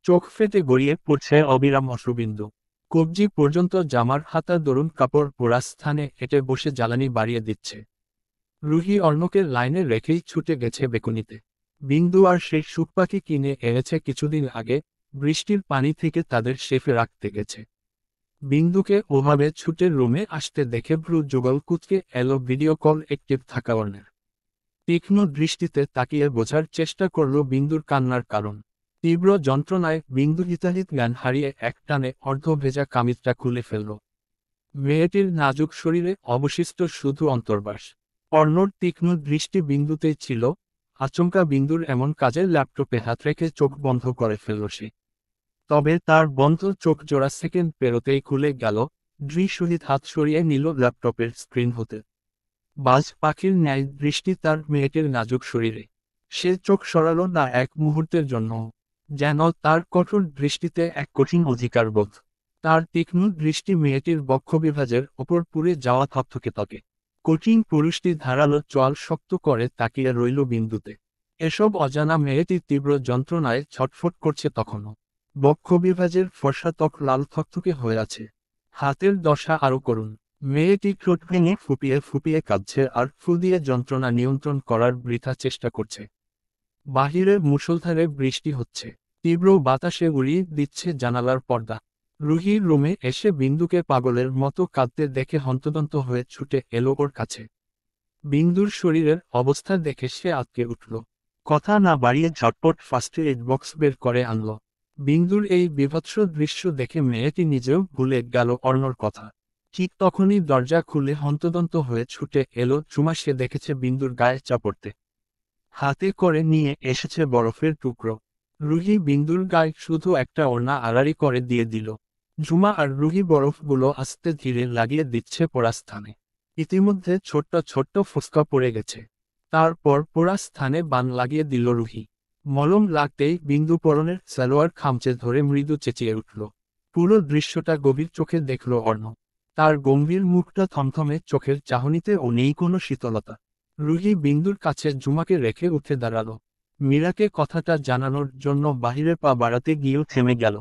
চোখ ফেটে গড়িয়ে পড়ছে অবিরাম অশ্রুবিন্দু। কবজি পর্যন্ত জামার হাতা দরুন কাপড় পোড়া স্থানে হেঁটে বসে জ্বালানি বাড়িয়ে দিচ্ছে। রুহি অর্ণকে লাইনে রেখেই ছুটে গেছে বেকুনিতে। বিন্দু আর সেই সুখপাখি কিনে এনেছে কিছুদিন আগে, বৃষ্টির পানি থেকে তাদের সেফে রাখতে গেছে। বিন্দুকে ওভাবে ছুটে রুমে আসতে দেখে ভ্রু যুগল কুচকে এলো ভিডিও কল অ্যাক্টিভ থাকা অর্ণের। তীক্ষ্ণ দৃষ্টিতে তাকিয়ে বোঝার চেষ্টা করল বিন্দুর কান্নার কারণ। তীব্র যন্ত্রণায় বিন্দু হিতাহিত জ্ঞান হারিয়ে একটানে অর্ধ ভেজা কামিজটা খুলে ফেলল। মেয়েটির নাজুক শরীরে অবশিষ্ট শুধু অন্তর্বাস। অর্ণর তীক্ষ্ণ দৃষ্টি বিন্দুতেই ছিল। আচমকা বিন্দুর এমন কাজে ল্যাপটপে হাত রেখে চোখ বন্ধ করে ফেলল সে। তবে তার বন্ধ চোখ জোড়া সেকেন্ড পেরোতেই খুলে গেল। সহিত হাত সরিয়ে নিল ল্যাপটপের স্ক্রিন হতে। বাজ পাখির ন্যায় দৃষ্টি তার মেয়েটির নাজুক শরীরে। সে চোখ সরালো না এক মুহূর্তের জন্য। যেন তার কঠোর দৃষ্টিতে এক কঠিন অধিকার বোধ। তার তীক্ষ্ণ দৃষ্টি মেয়েটির বক্ষবিভাজের ওপর পুড়ে যাওয়া থকথকে ত্বকে। কঠিন পুরুষটি ধারালো চোয়াল শক্ত করে তাকিয়ে রইল বিন্দুতে। এসব অজানা মেয়েটি তীব্র যন্ত্রণায় ছটফট করছে তখনও। বক্ষবিভাজের ফর্সা ত্বক লাল থকথকে হয়ে আছে। হাতের দশা আরও করুন। মেয়েটি ঠোঁট ভেঙে ফুপিয়ে ফুপিয়ে কাঁদছে আর ফু দিয়ে যন্ত্রণা নিয়ন্ত্রণ করার বৃথা চেষ্টা করছে। বাহিরে মুষলধারে বৃষ্টি হচ্ছে। তীব্র বাতাসে উড়িয়ে দিচ্ছে জানালার পর্দা। রুহি রুমে এসে বিন্দুকে পাগলের মতো কাঁদতে দেখে হন্তদন্ত হয়ে ছুটে এলো ওর কাছে। বিন্দুর শরীরের অবস্থা দেখে সে আঁতকে উঠল। কথা না বাড়িয়ে ঝটপট ফার্স্ট এইড বক্স বের করে আনল। বিন্দুর এই বীভৎস দৃশ্য দেখে মেয়েটি নিজেও ভুলে গেল অর্ণর কথা। ঠিক তখনই দরজা খুলে হন্তদন্ত হয়ে ছুটে এলো ঝুমা। সে দেখেছে বিন্দুর গায়ে চাপড়তে হাতে করে নিয়ে এসেছে বরফের টুকরো। রুহি বিন্দুর গায়ে শুধু একটা ওড়না আড়াআড়ি করে দিয়ে দিল। ঝুমা আর রুহি বরফগুলো আস্তে ধীরে লাগিয়ে দিচ্ছে পোড়া স্থানে। ইতিমধ্যে ছোট্ট ছোট্ট ফোস্কা পড়ে গেছে। তারপর পোড়া স্থানে বান লাগিয়ে দিল রুহি। মলম লাগতেই বিন্দু পরনের সালোয়ার খামচে ধরে মৃদু চেঁচিয়ে উঠল। পুরো দৃশ্যটা গভীর চোখে দেখল অর্ণ। তার গম্ভীর মুখটা থমথমে, চোখের চাহনিতে ও নেই কোনো শীতলতা। রুহি বিন্দুর কাছে ঝুমাকে রেখে উঠে দাঁড়ালো। মীরাকে কথাটা জানানোর জন্য বাহিরে পা বাড়াতে গিয়েও থেমে গেল।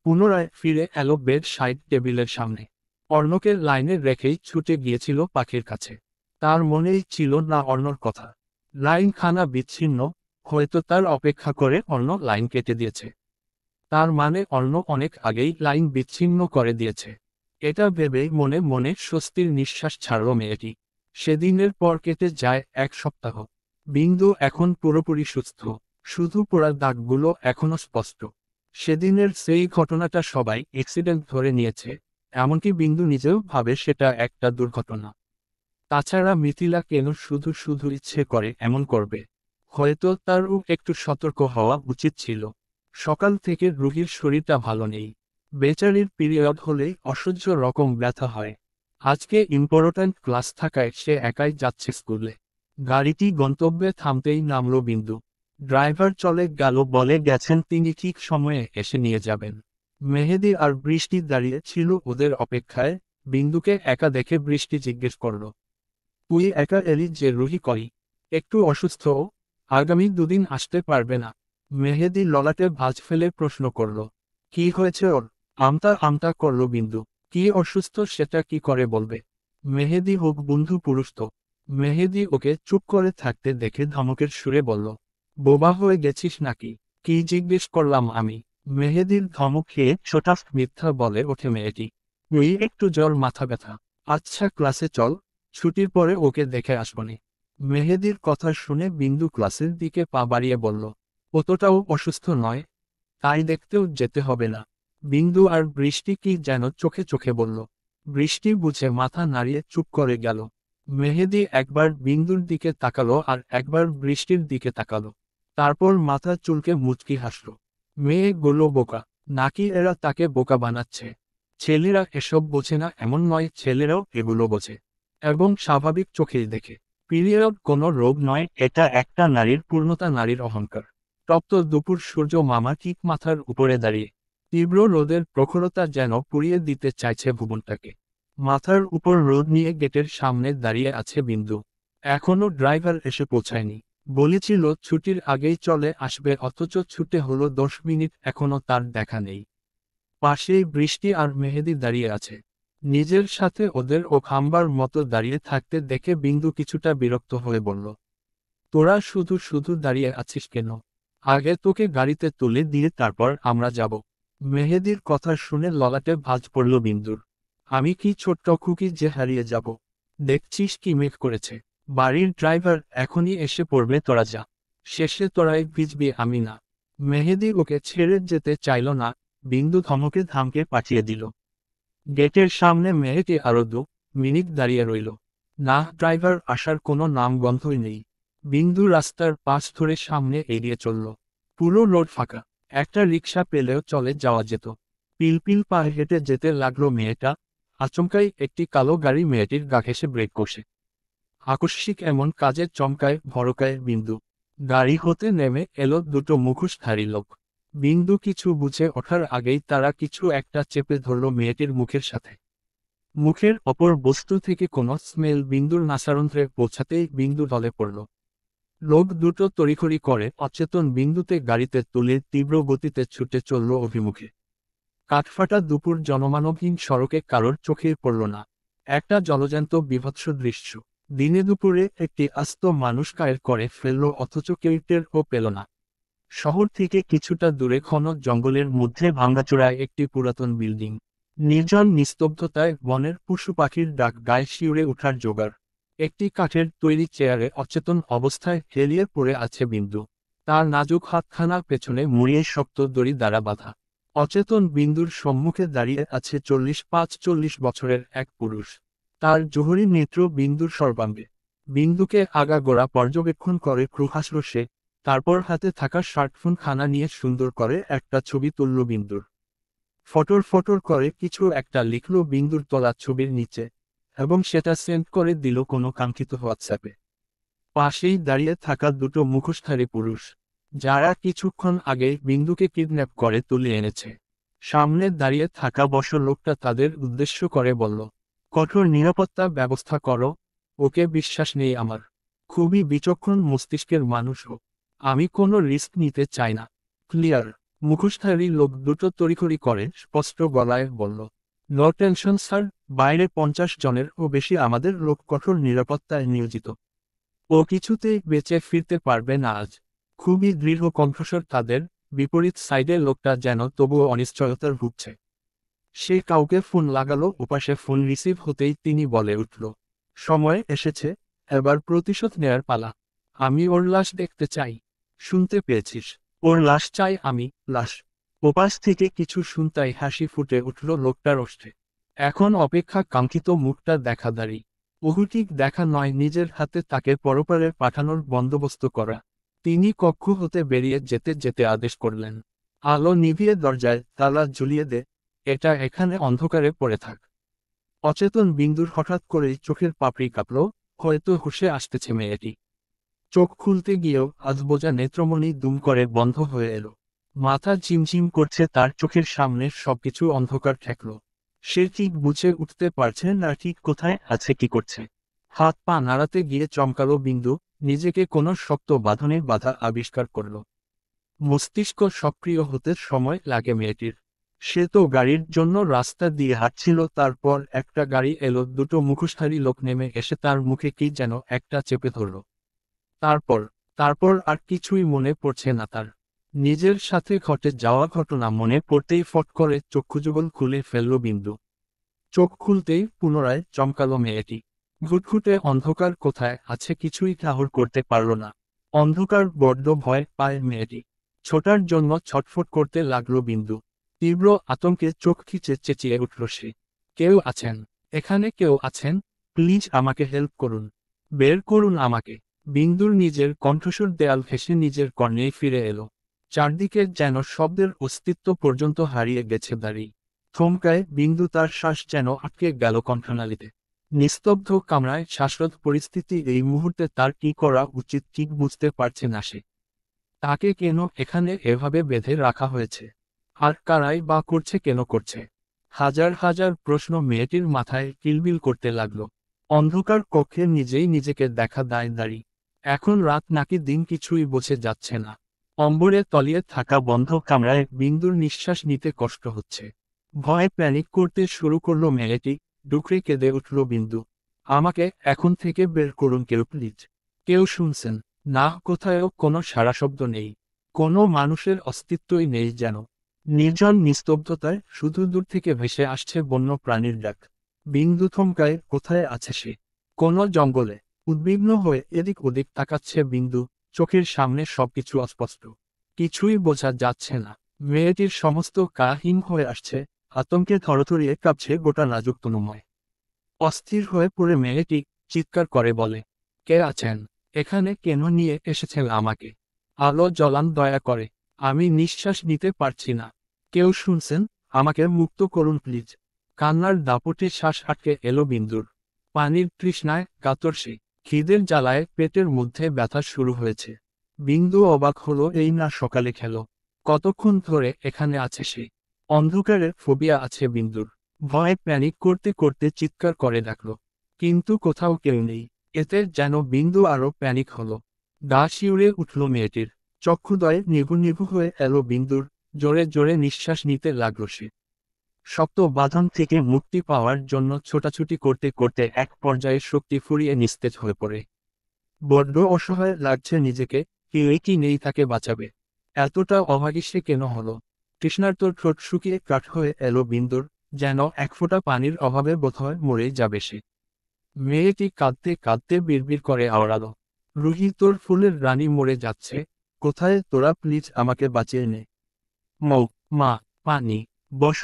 পুনরায় ফিরে এলো বেড সাইড টেবিলের সামনে। অর্ণকে লাইনে রেখেই ছুটে গিয়েছিল পাখির কাছে। তার মনেই ছিল না অর্ণর কথা। লাইনখানা বিচ্ছিন্ন, হয়তো তার অপেক্ষা করে অর্ণ লাইন কেটে দিয়েছে। তার মানে অর্ণ অনেক আগেই লাইন বিচ্ছিন্ন করে দিয়েছে। এটা ভেবেই মনে মনে স্বস্তির নিঃশ্বাস ছাড়ল মেয়েটি। সেদিনের পর কেটে যায় 1 সপ্তাহ। বিন্দু এখন পুরোপুরি সুস্থ, শুধু পোড়ার দাগগুলো এখনো স্পষ্ট। সেদিনের সেই ঘটনাটা সবাই অ্যাক্সিডেন্ট ধরে নিয়েছে, এমনকি বিন্দু নিজেও ভাবে সেটা একটা দুর্ঘটনা। তাছাড়া মিথিলা কেন শুধু শুধু ইচ্ছে করে এমন করবে? হয়তো তারও একটু সতর্ক হওয়া উচিত ছিল। সকাল থেকে রুহির শরীরটা ভালো নেই। বেচারির পিরিয়ড হলেই অসহ্য রকম ব্যথা হয়। আজকে ইম্পর্ট্যান্ট ক্লাস থাকায় সে একাই যাচ্ছে স্কুলে। গাড়িটি গন্তব্যে থামতেই নামল বিন্দু। ড্রাইভার চলে গেল বলে গেছেন তিনি ঠিক সময়ে এসে নিয়ে যাবেন। মেহেদী আর বৃষ্টি দাঁড়িয়ে ছিল ওদের অপেক্ষায়। বিন্দুকে একা দেখে বৃষ্টি জিজ্ঞেস করল, তুই একা এলি যে? রুহি কই? একটু অসুস্থ ও, আগামী 2 দিন আসতে পারবে না। মেহেদী ললাটে ভাঁজ ফেলে প্রশ্ন করল, কি হয়েছে ওর? আমতা আমতা করল বিন্দু। কি অসুস্থ সেটা কি করে বলবে? মেহেদী হোক বন্ধু পুরুষ তো। মেহেদী ওকে চুপ করে থাকতে দেখে ধমকের সুরে বলল, বোবা হয়ে গেছিস নাকি? কি জিজ্ঞেস করলাম আমি? মেহেদীর ধমক খেয়ে ছোটাফ মিথ্যা বলে ওঠে মেয়েটি। ওই একটু জ্বর, মাথা ব্যথা। আচ্ছা ক্লাসে চল, ছুটির পরে ওকে দেখে আসবনি। মেহেদীর কথা শুনে বিন্দু ক্লাসের দিকে পা বাড়িয়ে বলল, অতটাও অসুস্থ নয়, তাই দেখতেও যেতে হবে না। বিন্দু আর বৃষ্টি কি যেন চোখে চোখে বলল। বৃষ্টি বুঝে মাথা নাড়িয়ে চুপ করে গেল। মেহেদী একবার বিন্দুর দিকে তাকালো আর একবার বৃষ্টির দিকে তাকালো। তারপর মাথা চুলকে মুচকি হাসল। মেয়েগুলো বোকা নাকি এরা তাকে বোকা বানাচ্ছে? ছেলেরা এসব বোঝে না এমন নয়, ছেলেরাও এগুলো বোঝে, এবং স্বাভাবিক চোখেই দেখে। পিরিয়ড কোনো রোগ নয়, এটা একটা নারীর পূর্ণতা, নারীর অহংকার। তপ্ত দুপুর, সূর্য মামা ঠিক মাথার উপরে দাঁড়িয়ে। তীব্র রোদের প্রখরতা যেন পুড়িয়ে দিতে চাইছে ভুবনটাকে। মাথার উপর রোদ নিয়ে গেটের সামনে দাঁড়িয়ে আছে বিন্দু। এখনো ড্রাইভার এসে পৌঁছায়নি। বলেছিল ছুটির আগেই চলে আসবে, অথচ ছুটে হলো 10 মিনিট, এখনো তার দেখা নেই। পাশেই বৃষ্টি আর মেহেদী দাঁড়িয়ে আছে। নিজের সাথে ওদের ও খাম্বার মতো দাঁড়িয়ে থাকতে দেখে বিন্দু কিছুটা বিরক্ত হয়ে বলল, তোরা শুধু শুধু দাঁড়িয়ে আছিস কেন? আগে তোকে গাড়িতে তুলে দিয়ে তারপর আমরা যাব। মেহেদীর কথা শুনে ললাটে ভাঁজ পড়ল বিন্দুর। আমি কি ছোট্ট খুকি যে হারিয়ে যাব? দেখছিস কি মেঘ করেছে? বাড়ির ড্রাইভার এখনই এসে পড়বে, তোরা যা। শেষে তোরাই ভিজবি, আমি না। মেহেদী ওকে ছেড়ে যেতে চাইল না। বিন্দু ধমকে ধামকে পাঠিয়ে দিল। গেটের সামনে মেয়েটি আরো 2 মিনিট দাঁড়িয়ে রইল। না, ড্রাইভার আসার কোনো নাম গন্ধই নেই। বিন্দু রাস্তার পাশ ধরে সামনে এগিয়ে চলল। পুরো রোড ফাঁকা, একটা রিক্সা পেলেও চলে যাওয়া যেত। পিলপিল পা হেঁটে যেতে লাগলো মেয়েটা। আচমকাই একটি কালো গাড়ি মেয়েটির গা ঘেঁষে ব্রেক কষে। আকস্মিক এমন কাজে চমকায় ভরকায় বিন্দু। গাড়ি হতে নেমে এলো 2টো মুখোশধারী লোক। বিন্দু কিছু বুঝে ওঠার আগেই তারা কিছু একটা চেপে ধরল মেয়েটির মুখের সাথে। মুখের অপর বস্তু থেকে কোনো স্মেল বিন্দুর নাসারন্ধ্রে পৌঁছাতেই বিন্দু ঢলে পড়ল। লোক দুটো তড়িঘড়ি করে অচেতন বিন্দুতে গাড়িতে তুলে তীব্র গতিতে ছুটে চলল অভিমুখে। কাঠফাটা দুপুর, জনমানবহীন সড়কে কারোর চোখে পড়ল না। একটা জলজ্যান্ত বিভৎস দৃশ্য। দিনে দুপুরে একটি আস্ত মানুষ কায়ের করে ফেলল, অথচ কেউ টেরও পেল না। শহর থেকে কিছুটা দূরে ঘন জঙ্গলের মধ্যে ভাঙাচোরা একটি পুরাতন বিল্ডিং। নির্জন নিস্তব্ধতায় বনের পশু পাখির ডাক গায়ে শিউরে ওঠার জোগাড়। একটি কাঠের তৈরি চেয়ারে অচেতন অবস্থায় হেলিয়ে পড়ে আছে বিন্দু। তার নাজুক হাতখানা পেছনে মুড়িয়ে শক্ত দড়ি দ্বারা বাঁধা। অচেতন বিন্দুর সম্মুখে দাঁড়িয়ে আছে 40-45 বছরের এক পুরুষ। তার জোহরি নেত্র বিন্দুর সর্বাঙ্গে। বিন্দুকে আগাগোড়া পর্যবেক্ষণ করে ক্রুহাস্র সে, তারপর হাতে থাকা স্মার্টফোন খানা নিয়ে সুন্দর করে একটা ছবি তুলল বিন্দুর। ফটর ফটর করে কিছু একটা লিখল বিন্দুর তোলা ছবির নিচে, এবং সেটা সেন্ড করে দিল কোনো কাঙ্ক্ষিত হোয়াটসঅ্যাপে। পাশেই দাঁড়িয়ে থাকা দুটো মুখোশধারী পুরুষ, যারা কিছুক্ষণ আগে বিন্দুকে কিডন্যাপ করে তুলে এনেছে। সামনে দাঁড়িয়ে থাকা বসা লোকটা তাদের উদ্দেশ্য করে বলল, কঠোর নিরাপত্তা ব্যবস্থা করো, ওকে বিশ্বাস নেই আমার। খুবই বিচক্ষণ মস্তিষ্কের মানুষও। আমি কোনো রিস্ক নিতে চাই না। ক্লিয়ার। মুখোশধারী লোক দুটো তড়িঘড়ি করে স্পষ্ট গলায় বলল, নো টেনশন স্যার, বাইরে 50 জনেরও বেশি আমাদের লোক কঠোর নিরাপত্তায় নিয়োজিত। ও কিছুতেই বেঁচে ফিরতে পারবে না আজ। খুবই দৃঢ় কণ্ঠস্বর তাদের। বিপরীত সাইডে লোকটা যেন তবুও অনিশ্চয়তার ভুগছে। সে কাউকে ফোন লাগালো, ওপাশে ফোন রিসিভ হতেই তিনি বলে উঠল, সময় এসেছে, এবার প্রতিশোধ নেয়ার পালা। আমি ওর লাশ দেখতে চাই। শুনতে পেয়েছিস? ওর লাশ চাই আমি, লাশ। ওপাশ থেকে কিছু শুনতাই হাসি ফুটে উঠল লোকটার ওষ্ঠে। এখন অপেক্ষা কাঙ্ক্ষিত মুখটা দেখা দাঁড়ি। বহুটিক দেখা নয়, নিজের হাতে তাকে পরপারে পাঠানোর বন্দোবস্ত করা। তিনি কক্ষ হতে বেরিয়ে যেতে যেতে আদেশ করলেন, আলো নিভিয়ে দরজায় তালা ঝুলিয়ে দে, এটা এখানে অন্ধকারে পড়ে থাক। অচেতন বিন্দুর হঠাৎ করেই চোখের পাপড়ি কাঁপল, হয়তো হুঁশে আসতেছে মেয়েটি। চোখ খুলতে গিয়েও আধবোজা নেত্রমণি দুম করে বন্ধ হয়ে এলো। মাথা ঝিমঝিম করছে, তার চোখের সামনে সবকিছু অন্ধকার ঠেকল। সে ঠিক বুঝে উঠতে পারছে না ঠিক কোথায় আছে, কি করছে। হাত পা নাড়াতে গিয়ে চমকালো বিন্দু, নিজেকে কোনো শক্ত বাঁধনে বাধা আবিষ্কার করল। মস্তিষ্ক সক্রিয় হতে সময় লাগে মেয়েটির। সে তো গাড়ির জন্য রাস্তা দিয়ে হাঁটছিল, তারপর একটা গাড়ি এলো, দুটো মুখোশধারী লোক নেমে এসে তার মুখে কি যেন একটা চেপে ধরল। তারপর তারপর আর কিছুই মনে পড়ছে না তার। নিজের সাথে ঘটে যাওয়া ঘটনা মনে পড়তেই ফট করে চক্ষুযুগল খুলে ফেলল বিন্দু। চোখ খুলতেই পুনরায় চমকালো মেয়েটি। ঘুটঘুটে অন্ধকার কোথায় আছে কিছুই ঠাহর করতে পারল না। অন্ধকার বড্ড ভয় পায় মেয়েটি। ছোটার জন্য ছটফট করতে লাগলো বিন্দু। তীব্র আতঙ্কে চোখ খিচে চেঁচিয়ে উঠল সে, কেউ আছেন? এখানে কেউ আছেন? প্লিজ আমাকে হেল্প করুন, বের করুন আমাকে। বিন্দুর নিজের কণ্ঠস্বর দেয়াল ঘেঁষে নিজের কর্ণেই ফিরে এলো। চারদিকে যেন শব্দের অস্তিত্ব পর্যন্ত হারিয়ে গেছে দাঁড়ি। থমকায় বিন্দু, তার শ্বাস যেন আটকে গেল কণ্ঠনালীতে। নিস্তব্ধ কামরায় শ্বাসরোধ পরিস্থিতি, এই মুহূর্তে তার কি করা উচিত ঠিক বুঝতে পারছে না সে। তাকে কেন এখানে এভাবে বেঁধে রাখা হয়েছে? আর কারাই বা করছে, কেন করছে? হাজার হাজার প্রশ্ন মেয়েটির মাথায় কিলবিল করতে লাগলো। অন্ধকার কক্ষে নিজেই নিজেকে দেখা দায় দাঁড়ি। এখন রাত নাকি দিন কিছুই বোঝে যাচ্ছে না। অম্বরে তলিয়ে থাকা বন্ধ কামরায় বিন্দুর নিঃশ্বাস নিতে কষ্ট হচ্ছে। ভয়ে প্যানিক করতে শুরু করলো মেয়েটি। ডুকরে কেঁদে উঠল বিন্দু, আমাকে এখন থেকে বের করুন কেউ প্লিজ। কেউ শুনছেন? না, কোথায়ও কোনো সাড়া শব্দ নেই। কোনো মানুষের অস্তিত্বই নেই যেন। নির্জন নিস্তব্ধতায় শুধু দূর থেকে ভেসে আসছে বন্য প্রাণীর ডাক। বিন্দু থমকায়, কোথায় আছে সে? কোনো জঙ্গলে। উদ্বিগ্ন হয়ে এদিক ওদিক তাকাচ্ছে বিন্দু, চোখের সামনে সবকিছু অস্পষ্ট। কিছুই বোঝা যাচ্ছে না। মেয়েটির সমস্ত কাহিন হয়ে আসছে, আতঙ্কে থরথরিয়ে কাঁপছে গোটা নাজুক তনুময়। অস্থির হয়ে পড়ে মেয়েটি চিৎকার করে বলে, কে আছেন? এখানে কেন নিয়ে এসেছেন আমাকে? আলো জ্বলান দয়া করে, আমি নিঃশ্বাস নিতে পারছি না। কেউ শুনছেন? আমাকে মুক্ত করুন প্লিজ। কান্নার দাপটে শ্বাস আটকে এলো বিন্দুর। পানির তৃষ্ণায় কাতর সে। খিদের জ্বালায় পেটের মধ্যে ব্যথা শুরু হয়েছে। বিন্দু অবাক হলো, এই না সকালে খেলো। কতক্ষণ ধরে এখানে আছে সে? অন্ধকারের ফোবিয়া আছে বিন্দুর। ভয়ে প্যানিক করতে করতে চিৎকার করে ডাকল, কিন্তু কোথাও কেউ নেই। এতে যেন বিন্দু আরো প্যানিক হলো। গা শিউরে উঠল মেয়েটির। চক্ষুদয়ে নিভু নিভু হয়ে এলো বিন্দুর। জোরে জোরে নিঃশ্বাস নিতে লাগল সে। শক্ত বাঁধন থেকে মুক্তি পাওয়ার জন্য ছোটাছুটি করতে করতে এক পর্যায়ে শক্তি ফুরিয়ে নিস্তেজ হয়ে পড়ে। বড্ড অসহায় লাগছে নিজেকে, কেউই কি নেই তাকে বাঁচাবে? এতটা অভাগী সে কেন হলো? তৃষ্ণার্ত ঠোঁট শুকিয়ে কাঠ হয়ে এলো বিন্দুর। যেন এক ফোঁটা পানির অভাবে বোধহয় মরে যাবে সে। মেয়েটি কাঁদতে কাঁদতে বিড়বিড় করে আওড়ালো, রুহি তোর ফুলের রানী মরে যাচ্ছে, কোথায় তোরা, প্লিজ আমাকে বাঁচিয়ে নে। মৌ, মা, পানি।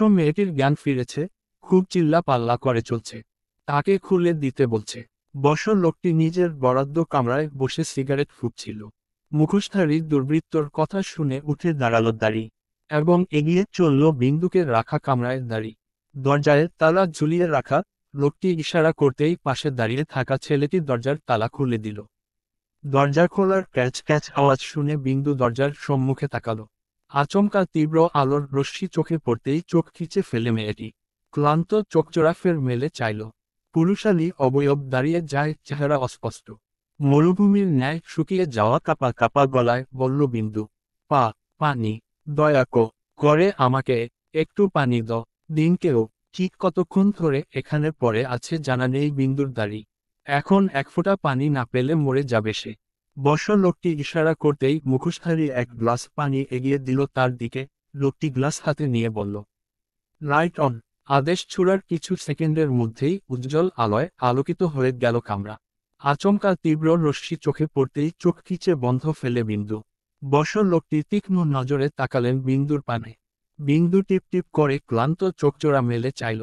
মেয়েটির জ্ঞান ফিরেছে, খুব চিল্লা পাল্লা করে চলছে। তাকে খুলে দিতে বলছে। লোকটি নিজের বরাদ্দ কামরায় বসে সিগারেট ফুঁকছিল। মুখোশধারী দুর্বৃত্তর কথা শুনে উঠে দাঁড়ালো দাঁড়ি এবং এগিয়ে চলল বিন্দুকে রাখা কামরায় দাঁড়ি। দরজায় তালা ঝুলিয়ে রাখা লোকটি ইশারা করতেই পাশে দাঁড়িয়ে থাকা ছেলেটি দরজার তালা খুলে দিল। দরজা খোলার ক্যাচ ক্যাচ আওয়াজ শুনে বিন্দু দরজার সম্মুখে তাকালো। আচমকা তীব্র আলোর রশ্মি চোখে পড়তেই চোখ খিচে ফেলে মেয়েটি। ক্লান্ত চোখজোড়া ফের মেলে চাইল। পুরুষালী অবয়ব দাঁড়িয়ে যায়, চেহারা অস্পষ্ট। মরুভূমির ন্যায় শুকিয়ে যাওয়া কাপা কাপা গলায় বলল বিন্দু, পানি, দয়া করে আমাকে একটু পানি দাও। দিনকেও ঠিক কতক্ষণ ধরে এখানে পড়ে আছে জানা নেই বিন্দুর দাড়ি। এখন এক ফোঁটা পানি না পেলে মরে যাবে সে। লোকটি ইশারা করতেই মুখোশধারী এক গ্লাস পানি এগিয়ে দিল তার দিকে। লোকটি গ্লাস হাতে নিয়ে বলল, লাইট অন। আদেশ ছুড়ার কিছু সেকেন্ডের মধ্যেই উজ্জ্বল আলোয় আলোকিত হয়ে গেল কামরা। আচমকা তীব্র রশ্মি চোখে পড়তেই চোখ খিচে বন্ধ ফেলে বিন্দু। লোকটি তীক্ষ্ণ নজরে তাকালেন বিন্দুর পানে। বিন্দু টিপ টিপ করে ক্লান্ত চোখজোড়া মেলে চাইল।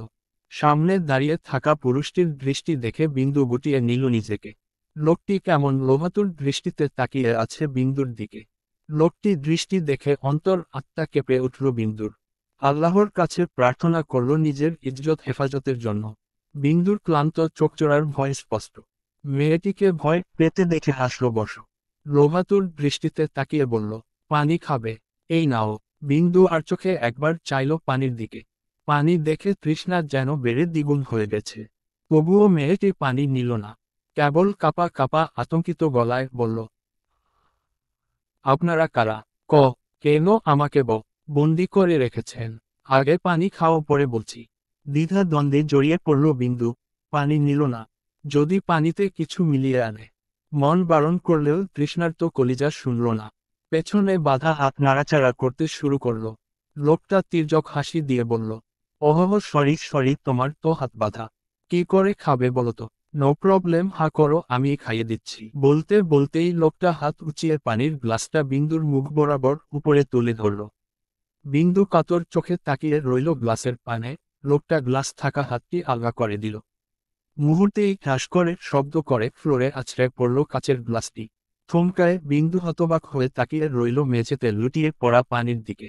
সামনে দাঁড়িয়ে থাকা পুরুষটির দৃষ্টি দেখে বিন্দু গুটিয়ে নিল নিজেকে। লোকটি কেমন লোভাতুর দৃষ্টিতে তাকিয়ে আছে বিন্দুর দিকে। লোকটি দৃষ্টি দেখে অন্তর আত্মা কেঁপে উঠল বিন্দুর। আল্লাহর কাছে প্রার্থনা করল নিজের ইজ্জত হেফাজতের জন্য। বিন্দুর ক্লান্ত চোখজোড়ার ভয় স্পষ্ট। মেয়েটিকে ভয় পেতে দেখে হাসল লোভাতুর দৃষ্টিতে তাকিয়ে বলল, পানি খাবে? এই নাও। বিন্দু আর চোখে একবার চাইল পানির দিকে। পানি দেখে তৃষ্ণা যেন বেড়ে দ্বিগুণ হয়ে গেছে। তবুও মেয়েটি পানি নিল না। কেবল কাপা কাপা আতঙ্কিত গলায় বলল, আপনারা কারা? কেন আমাকে বন্দি করে রেখেছেন? আগে পানি খাও, পরে বলছি। দ্বিধা দ্বন্দ্বে জড়িয়ে পড়ল বিন্দু। পানি নিল না। যদি পানিতে কিছু মিলিয়ে আনে। মন বারণ করলেও তৃষ্ণার্ত কলিজা শুনল না। পেছনে বাধা হাত নাড়াচাড়া করতে শুরু করল। লোকটা তির্যক হাসি দিয়ে বলল, সরি, তোমার তো হাত বাঁধা। কি করে খাবে বলতো? নো প্রবলেম, হা করো, আমি খাইয়ে দিচ্ছি। বলতে বলতেই লোকটা হাত উঁচিয়ে পানির গ্লাসটা বিন্দুর মুখ বরাবর উপরে তুলে ধরল। বিন্দু কাতর চোখে তাকিয়ে রইল গ্লাসের পানে। লোকটা গ্লাস থাকা হাতটি আলগা করে দিল। মুহূর্তেই ঠাস করে শব্দ করে ফ্লোরে আছড়ে পড়ল কাচের গ্লাসটি। থমকায় বিন্দু হতবাক হয়ে তাকিয়ে রইল মেঝেতে লুটিয়ে পড়া পানির দিকে।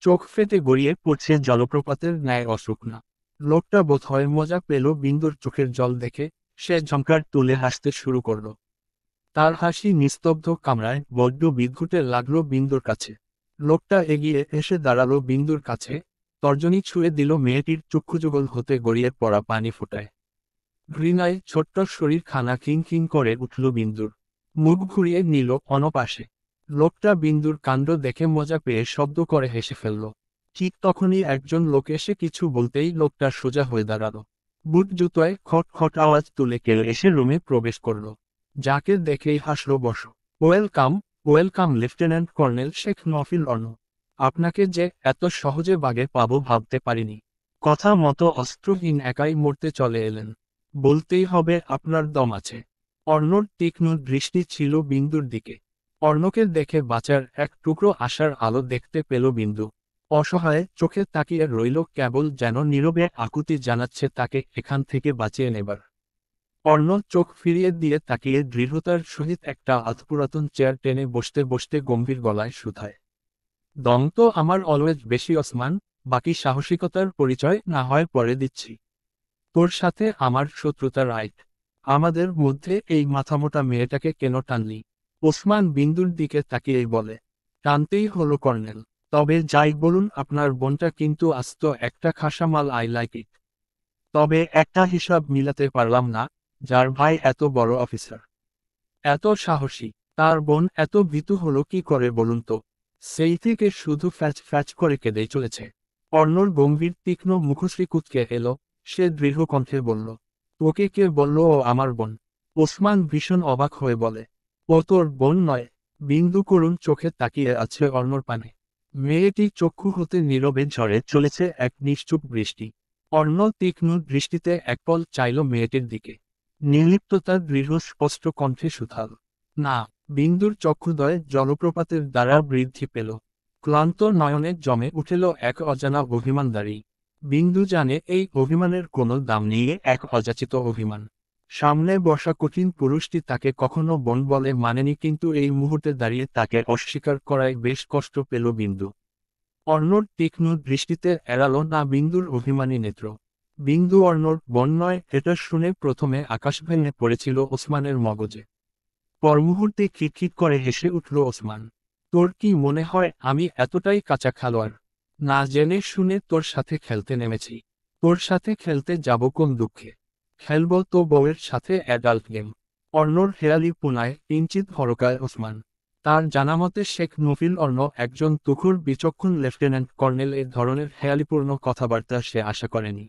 চোখ ফেটে গড়িয়ে পড়ছে জলপ্রপাতের ন্যায় অশুকনা। লোকটা বোধহয় মজা পেল বিন্দুর চোখের জল দেখে। সে ঝংকার তুলে হাসতে শুরু করল। তার হাসি নিস্তব্ধ কামরায় বড্ড বিদ্ঘুটে লাগলো বিন্দুর কাছে। লোকটা এগিয়ে এসে দাঁড়ালো বিন্দুর কাছে। তর্জনী ছুঁয়ে দিল মেয়েটির চক্ষুযুগল হতে গড়িয়ে পড়া পানি ফোটায়। ঘৃণায় ছোট্ট শরীর খানা খিং খিং করে উঠল বিন্দুর। মুখ ঘুরিয়ে নিল অনপাশে। লোকটা বিন্দুর কাণ্ড দেখে মজা পেয়ে শব্দ করে হেসে ফেলল। ঠিক তখনই একজন লোক এসে কিছু বলতেই লোকটা সোজা হয়ে দাঁড়ালো। বুট জুতোয় খট খট আওয়াজ তুলে কেউ এসে রুমে প্রবেশ করল। যাকে দেখেই হাসল welcome, welcome lieutenant colonel Sheikh Nafil Arna. আপনাকে যে এত সহজে বাগে পাবো ভাবতে পারিনি। কথা মতো অস্ত্রহীন একাই মরতে চলে এলেন। বলতেই হবে আপনার দম আছে। অর্ণর তীক্ষ্ণ দৃষ্টি ছিল বিন্দুর দিকে। অর্ণকে দেখে বাঁচার এক টুকরো আশার আলো দেখতে পেল বিন্দু। অসহায় চোখে তাকিয়ে রইল, কেবল যেন নীরবে আকুতি জানাচ্ছে তাকে এখান থেকে বাঁচিয়ে নেবার। অর্ণ চোখ ফিরিয়ে দিয়ে তাকিয়ে দৃঢ়তার সহিত একটা আধপুরাতন চেয়ার টেনে বসতে বসতে গম্ভীর গলায় শুধায়, দম তো আমার অলওয়েজ বেশি ওসমান, বাকি সাহসিকতার পরিচয় না হয় পরে দিচ্ছি। তোর সাথে আমার শত্রুতা, রাইট? আমাদের মধ্যে এই মাথামোটা মেয়েটাকে কেন টানলি? ওসমান বিন্দুর দিকে তাকিয়েই বলে, টানতেই হলো কর্নেল। তবে যাই বলুন আপনার বোনটা কিন্তু আস্ত একটা খাসামাল, আই লাইক ইট। তবে একটা হিসাব মিলাতে পারলাম না, যার ভাই এত বড় অফিসার, এত সাহসী, তার বোন এত ভীতু হলো কি করে বলুন তো? সেই থেকে শুধু ফ্যাচ ফ্যাচ করে কেঁদেই চলেছে। অর্ণর গম্ভীর তীক্ষ্ণ মুখশ্রী কুঁচকে এলো। সে দৃঢ় কণ্ঠে বলল, তোকে কে বলল ও আমার বোন? ওসমান ভীষণ অবাক হয়ে বলে, ও তোর বোন নয়। বিন্দু করুণ চোখে তাকিয়ে আছে অর্ণর পানে। মেয়েটি চক্ষু হতে নীরবে ঝরে চলেছে এক নিশ্চুপ বৃষ্টি। অর্ণ তীক্ষ্ণ দৃষ্টিতে একপল চাইল মেয়েটির দিকে। নির্লিপ্ততার দৃঢ় স্পষ্ট কণ্ঠে সুথাল, না। বিন্দুর চক্ষুদয়ে জলপ্রপাতের দ্বারা বৃদ্ধি পেল। ক্লান্ত নয়নে জমে উঠেল এক অজানা অভিমানদারী। বিন্দু জানে এই অভিমানের কোনো দাম নেই, এক অযাচিত অভিমান। সামনে বসা কঠিন পুরুষটি তাকে কখনো বোন বলে মানেনি, কিন্তু এই মুহূর্তে দাঁড়িয়ে তাকে অস্বীকার করায় বেশ কষ্ট পেল বিন্দু। অর্ণর তীক্ষ্ণ দৃষ্টিতে এড়ালো না বিন্দুর অভিমানী নেত্র। বিন্দু অর্ণর বোন নয়, এটা শুনে প্রথমে আকাশ ভেঙে পড়েছিল ওসমানের মগজে। পরমুহূর্তে খিটখিট করে হেসে উঠল ওসমান। তোর কি মনে হয় আমি এতটাই কাঁচা খেলোয়াড়? না জেনে শুনে তোর সাথে খেলতে নেমেছি। তোর সাথে খেলতে যাব কোন দুঃখে? খেলব তো বউয়ের সাথে অ্যাডাল্ট গেম। অর্ণর হেয়ালি পুনায় কিঞ্চিত হরকায় ওসমান। তার জানামতে শেখ নফিল অর্ণ একজন তুখুর বিচক্ষণ লেফটেন্যান্ট কর্নেল, এ ধরনের হেয়ালিপূর্ণ কথাবার্তা সে আশা করেনি।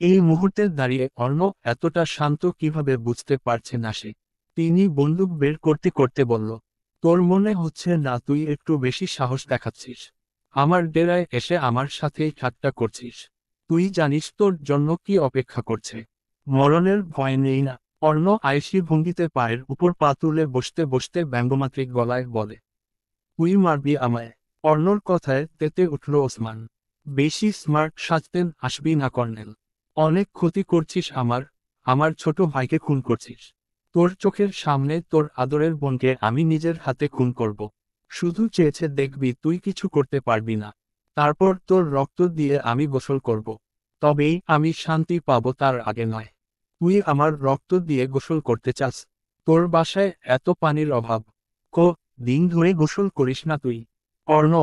এই মুহূর্তে দাঁড়িয়ে অর্ণ এতটা শান্ত কিভাবে বুঝতে পারছে না সে। তিনি বন্দুক বের করতে করতে বলল, তোর মনে হচ্ছে না তুই একটু বেশি সাহস দেখাচ্ছিস? আমার ডেরায় এসে আমার সাথেই ঠাট্টা করছিস? তুই জানিস তোর জন্য কি অপেক্ষা করছে? মরণের ভয় নেই না? অর্ণ আয়েশি ভঙ্গিতে পায়ের উপর পা তুলে বসতে বসতে ব্যঙ্গমাত্রিক গলায় বলে, তুই মারবি আমায়? অর্ণর কথায় তেতে উঠল ওসমান। বেশি স্মার্ট সাজতেন আসবি না কর্নেল। অনেক ক্ষতি করছিস আমার। আমার ছোট ভাইকে খুন করছিস। তোর চোখের সামনে তোর আদরের বোনকে আমি নিজের হাতে খুন করব। শুধু চেয়েছে দেখবি তুই কিছু করতে পারবি না। তারপর তোর রক্ত দিয়ে আমি গোসল করব। তবেই আমি শান্তি পাবো, তার আগে নয়। তুই আমার রক্ত দিয়ে গোসল করতে চাস? তোর বাসায় এত পানির অভাব। দিন ধরে গোসল করিস না তুই? অর্ণ!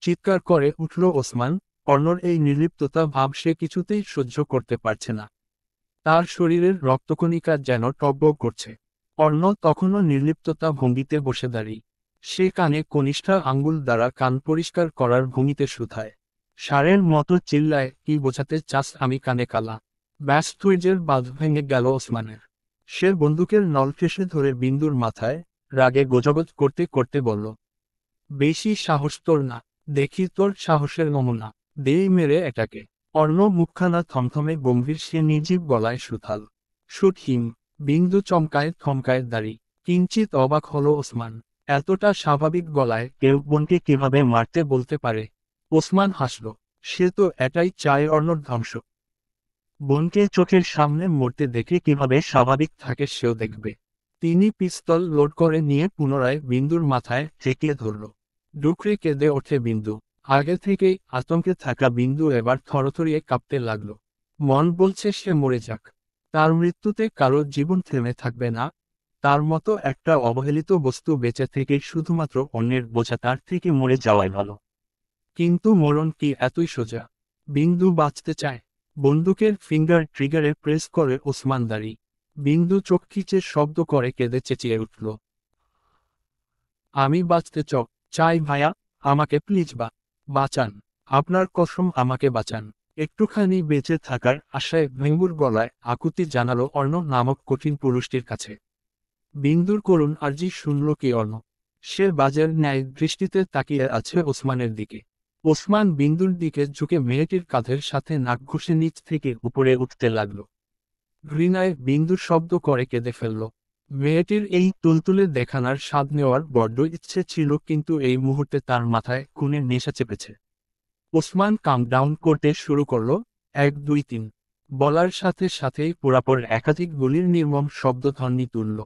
চিৎকার করে উঠল ওসমান। অর্ণর এই নির্লিপ্ততা ভাব সে কিছুতেই সহ্য করতে পারছে না। তার শরীরের রক্তকণিকা যেন টগবগ করছে। অর্ণ তখনও নির্লিপ্ততা ভঙ্গিতে বসে দাঁড়িয়ে। সে কানে কনিষ্ঠা আঙ্গুল দ্বারা কান পরিষ্কার করার ভঙ্গিতে শুধায়। ষাঁড়ের মতো চিল্লায়, কি বোঝাতে চাস আমি কানে কালা? ব্যাস ধৈর্যের বাঁধ ভেঙে গেল ওসমানের। সে বন্দুকের নল ফেঁসে ধরে বিন্দুর মাথায় রাগে গোজগজ করতে করতে বলল, বেশি সাহস তোর না? দেখি তোর সাহসের নমুনা। দেই মেরে এটাকে। অর্ণ মুখখানা থমথমে গম্ভীর, সে নির্জীব গলায় সুথাল, সুটহিম। বিন্দু চমকায় থমকায় দাঁড়ি। কিঞ্চিত অবাক হলো ওসমান। এতটা স্বাভাবিক গলায় কেউ বোনকে কিভাবে মারতে বলতে পারে? ওসমান হাসল। সে তো এটাই চায়, অর্ণর ধ্বংস। বোনকে চোখের সামনে মরতে দেখে কিভাবে স্বাভাবিক থাকে সেও দেখবে। তিনি পিস্তল লোড করে নিয়ে পুনরায় বিন্দুর মাথায় ঠেকিয়ে ধরল। ডুকরে কেঁদে ওঠে বিন্দু। আগে থেকেই আতঙ্কে থাকা বিন্দু এবার থরথরিয়ে কাঁপতে লাগল। মন বলছে সে মরে যাক। তার মৃত্যুতে কারো জীবন থেমে থাকবে না। তার মতো একটা অবহেলিত বস্তু বেঁচে থেকে শুধুমাত্র অন্যের বোঝা তার থেকে মরে যাওয়াই ভালো। কিন্তু মরণ কি এতই সোজা? বিন্দু বাঁচতে চায়। বন্দুকের ফিঙ্গার ট্রিগারে প্রেস করে ওসমান দাঁড়ি। বিন্দু চোখ খিচে শব্দ করে কেঁদে চেঁচিয়ে উঠল, আমি বাঁচতে চাই ভাইয়া। আমাকে প্লিজ বাঁচান। আপনার কসম আমাকে বাঁচান। একটুখানি বেঁচে থাকার আশায় ভেঙ্গুর গলায় আকুতি জানালো অর্ণ নামক কঠিন পুরুষটির কাছে। বিন্দুর করুণ আর্জি শুনল কি অর্ণ। সে বাজের ন্যায় দৃষ্টিতে তাকিয়ে আছে ওসমানের দিকে। ওসমান বিন্দুর দিকে ঝুঁকে মেয়েটির কাঁধের সাথে নাক ঘষে নিচ থেকে উপরে উঠতে লাগল। ঘৃণায় বিন্দু শব্দ করে কেঁদে ফেলল। মেয়েটির এই তুলতুলে দেখানার স্বাদ নেওয়ার বড্ড ইচ্ছে ছিল, কিন্তু এই মুহূর্তে তার মাথায় খুনের নেশা চেপেছে। ওসমান কাম ডাউন করতে শুরু করল, 1 2 3 বলার সাথে সাথেই পরাপর একাধিক গুলির নির্মম শব্দধ্বনি তুলল।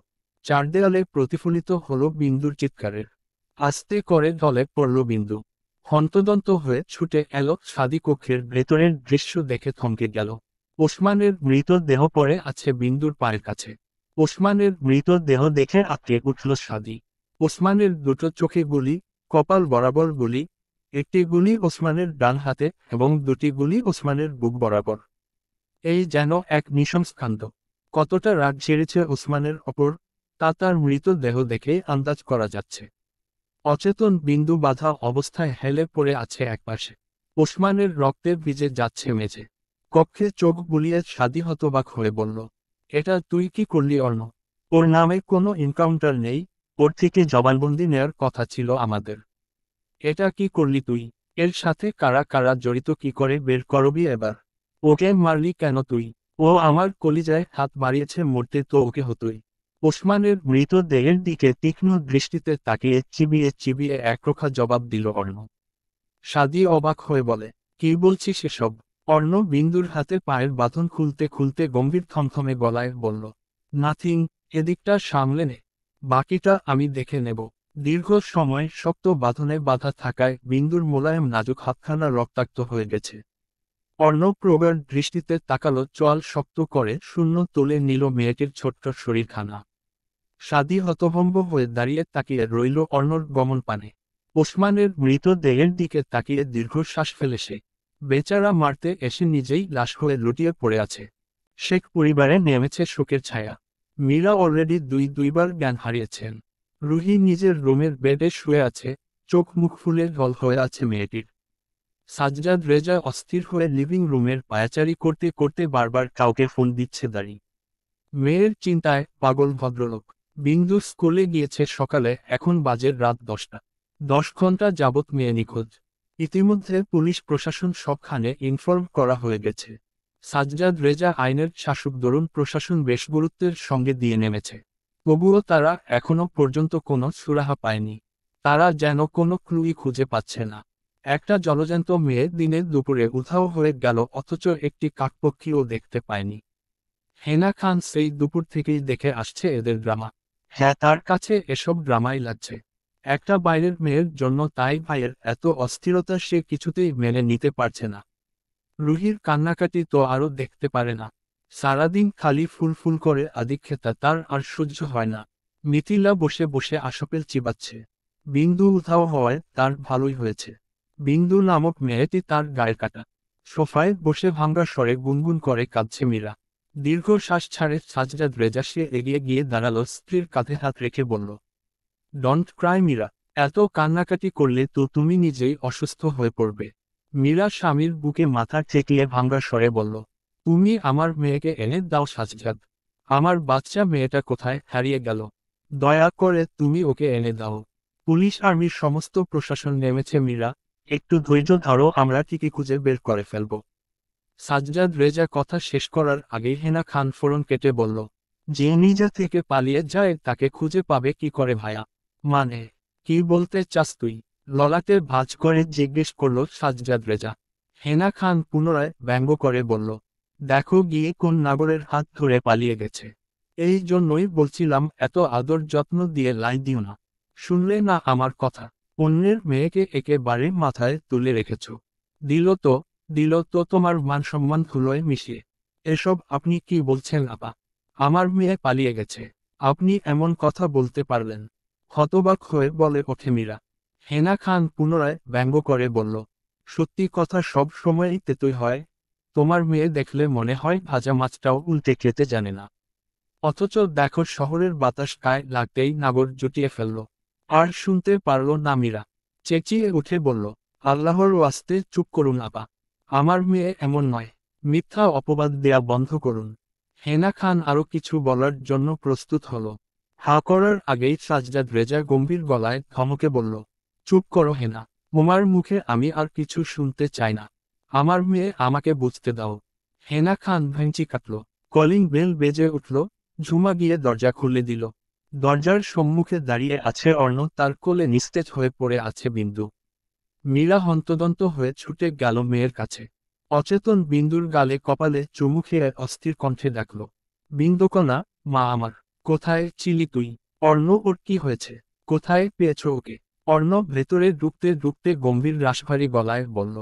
চার দেয়ালে প্রতিফলিত হল বিন্দুর চিৎকারের। আস্তে করে ঢলে পড়ল বিন্দু। হন্তদন্ত হয়ে ছুটে এল সাদি কক্ষের ভেতরের দৃশ্য দেখে থমকে গেল। ওসমানের মৃতদেহ পড়ে আছে বিন্দুর পায়ের কাছে। ওসমানের মৃতদেহ দেখে আঁতকে উঠল সাদি। ওসমানের দুটো চোখে গুলি, কপাল বরাবর গুলি। একটি গুলি ওসমানের ডান হাতে এবং দুটি গুলি ওসমানের বুক বরাবর। এই যেন এক নৃশংসকাণ্ড। কতটা রাগ ঝেড়েছে ওসমানের ওপর, তা তার মৃতদেহ দেখে আন্দাজ করা যাচ্ছে। অচেতন বিন্দু বাঁধা অবস্থায় হেলে পড়ে আছে একপাশে। ওসমানের রক্তে ভিজে যাচ্ছে মেঝে। কক্ষে চোখ বুলিয়ে সাদি হতবাক হয়ে বলল, এটা তুই কি করলি অর্ণ? ওর নামে কোনো এনকাউন্টার নেই? ওর থেকে জবানবন্দি নেয়ার কথা ছিল আমাদের। এটা কি করলি তুই? এর সাথে কারা কারা জড়িত কি করে বের করবি এবার? ওকে মারলি কেন তুই? ও আমার কলিজায় হাত বাড়িয়েছে, মরতে তো ওকে হতোই। ওসমানের মৃতদেহের দিকে তীক্ষ্ণ দৃষ্টিতে তাকিয়ে চিবিয়ে চিবিয়ে একরোখা জবাব দিল অর্ণব। সাদি অবাক হয়ে বলে, কি বলছিস এসব? অর্ণব বিন্দুর হাতে পায়ের বাঁধন খুলতে খুলতে গম্ভীর থমথমে গলায় বলল, নাথিং, এদিকটা সামলে নে, বাকিটা আমি দেখে নেব। দীর্ঘ সময় শক্ত বাঁধনে বাঁধা থাকায় বিন্দুর মোলায়েম নাজুক হাতখানা রক্তাক্ত হয়ে গেছে। অর্ণব প্রগাঢ় দৃষ্টিতে তাকালো, চোয়াল শক্ত করে শূন্য তুলে নিল মেয়েটির ছোট্ট শরীরখানা। সাদি হতভম্ব হয়ে দাঁড়িয়ে তাকিয়ে রইল অর্ণর গমন পানে। ওসমানের মৃতদেহের দিকে তাকিয়ে দীর্ঘশ্বাস ফেলে সে। বেচারা মারতে এসে নিজেই লাশ হয়ে লুটিয়ে পড়ে আছে। শেখ পরিবারে নেমেছে শোকের ছায়া। মীরা অলরেডি দুইবার জ্ঞান হারিয়েছেন। রুহি নিজের রুমের বেডে শুয়ে আছে, চোখ মুখ ফুলে ঢল হয়ে আছে মেয়েটির। সাজ্জাদ রেজা অস্থির হয়ে লিভিং রুমের পায়াচারি করতে করতে বারবার কাউকে ফোন দিচ্ছে দাঁড়ি। মেয়ের চিন্তায় পাগল ভদ্রলোক। বিন্দু স্কুলে গিয়েছে সকালে, এখন বাজে রাত 10টা। 10 ঘন্টা যাবৎ মেয়ে নিখোঁজ। ইতিমধ্যে পুলিশ প্রশাসন সবখানে ইনফর্ম করা হয়ে গেছে। সাজ্জাদ রেজা আইনের শাসক, দরুন প্রশাসন বেশ গুরুত্বের সঙ্গে দিয়ে নেমেছে। তবুও তারা এখনো পর্যন্ত কোনো সুরাহা পায়নি। তারা যেন কোনো ক্লুই খুঁজে পাচ্ছে না। একটা জলজ্যান্ত মেয়ে দিনের দুপুরে উধাও হয়ে গেল, অথচ একটি কাকপক্ষীও দেখতে পায়নি। হেনা খান সেই দুপুর থেকেই দেখে আসছে এদের ড্রামা। হ্যাঁ, তার কাছে এসব ড্রামাই লাগছে। একটা বাইরের মেয়ের জন্য তাই ভাইয়ের এত অস্থিরতা সে কিছুতেই মেনে নিতে পারছে না। রুহির কান্নাকাটি তো আরও দেখতে পারে না। সারাদিন খালি ফুল ফুল করে আদিক্ষেতা তার আর সহ্য হয় না। মিথিলা বসে বসে আসপেল চিবাচ্ছে। বিন্দু উধাও হওয়ায় তার ভালোই হয়েছে। বিন্দু নামক মেয়েটি তার গায়ের কাটা। সোফায় বসে ভাঙ্গা স্বরে গুনগুন করে কাঁদছে মীরা। দীর্ঘ শ্বাস ছাড়ে সাজ্জাদ রেজা। সে এগিয়ে গিয়ে দাঁড়ালো, স্ত্রীর কাঁধে হাত রেখে বলল, ডোন্ট ক্রাই মীরা, এত কান্নাকাটি করলে তো তুমি নিজেই অসুস্থ হয়ে পড়বে। মীরা স্বামীর বুকে মাথা ঠেকিয়ে ভাঙ্গা স্বরে বলল, তুমি আমার মেয়েকে এনে দাও সাজ্জাদ। আমার বাচ্চা মেয়েটা কোথায় হারিয়ে গেল? দয়া করে তুমি ওকে এনে দাও। পুলিশ আর্মির সমস্ত প্রশাসন নেমেছে মীরা, একটু ধৈর্য ধরো, আমরা ঠিকই খুঁজে বের করে ফেলব। সাজ্জাদ রেজা কথা শেষ করার আগেই হেনা খান ফোরন কেটে বলল, যে নিজে থেকে পালিয়ে যায় তাকে খুঁজে পাবে কি করে ভায়া? মানে, কি বলতে চাস তুই? ললাটে ভাঁজ করে জিজ্ঞেস করল সাজ্জাদ রেজা। হেনা খান পুনরায় ব্যঙ্গ করে বলল, দেখো গিয়ে কোন নাগরের হাত ধরে পালিয়ে গেছে। এই জন্যই বলছিলাম এত আদর যত্ন দিয়ে লাই দিও না। শুনলে না আমার কথা? অন্যের মেয়েকে একেবারে মাথায় তুলে রেখেছ। দিল তো তোমার মান সম্মান ধুলোয় মিশিয়ে। এসব আপনি কি বলছেন আপা? আমার মেয়ে পালিয়ে গেছে, আপনি এমন কথা বলতে পারলেন? হতবাক হয়ে বলে ওঠে মীরা। হেনা খান পুনরায় ব্যঙ্গ করে বলল, সত্যি কথা সব সময়ই তেতই হয়। তোমার মেয়ে দেখলে মনে হয় ভাজা মাছটাও উল্টে খেতে জানে না। অথচ দেখো শহরের বাতাস গায়ে লাগতেই নাগর জুটিয়ে ফেলল। আর শুনতে পারল না মীরা। চেঁচিয়ে উঠে বলল, আল্লাহর ওয়াস্তে চুপ করুন আপা। আমার মেয়ে এমন নয়। মিথ্যা অপবাদ দেয়া বন্ধ করুন। হেনা খান আরও কিছু বলার জন্য প্রস্তুত হল। হা করার আগেই সাজ্জাদ রেজা গম্ভীর গলায় ধমকে বলল, চুপ করো হেনা। তোমার মুখে আমি আর কিছু শুনতে চাই না। আমার মেয়ে আমাকে বুঝতে দাও। হেনা খান ভেঙচি কাটল। কলিং বেল বেজে উঠল। ঝুমা গিয়ে দরজা খুলে দিল। দরজার সম্মুখে দাঁড়িয়ে আছে অর্ণ, তার কোলে নিস্তেজ হয়ে পড়ে আছে বিন্দু। মীরা হন্তদন্ত হয়ে ছুটে গেল মেয়ের কাছে। অচেতন বিন্দুর গালে কপালে চুমু খেয়ে অস্থির কণ্ঠে ডাকল, বিন্দুকণা, মা আমার, কোথায় ছিলি তুই? অর্ণ, ওর কি হয়েছে? কোথায় পেয়েছ ওকে? অর্ণব ভেতরে ঢুকতে ঢুকতে গম্ভীর রাশভারী গলায় বলল,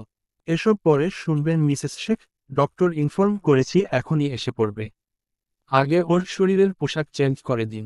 এসব পরে শুনবেন মিসেস শেখ। ডক্টর ইনফর্ম করেছি এখনই এসে পড়বে। আগে ওর শরীরের পোশাক চেঞ্জ করে দিন।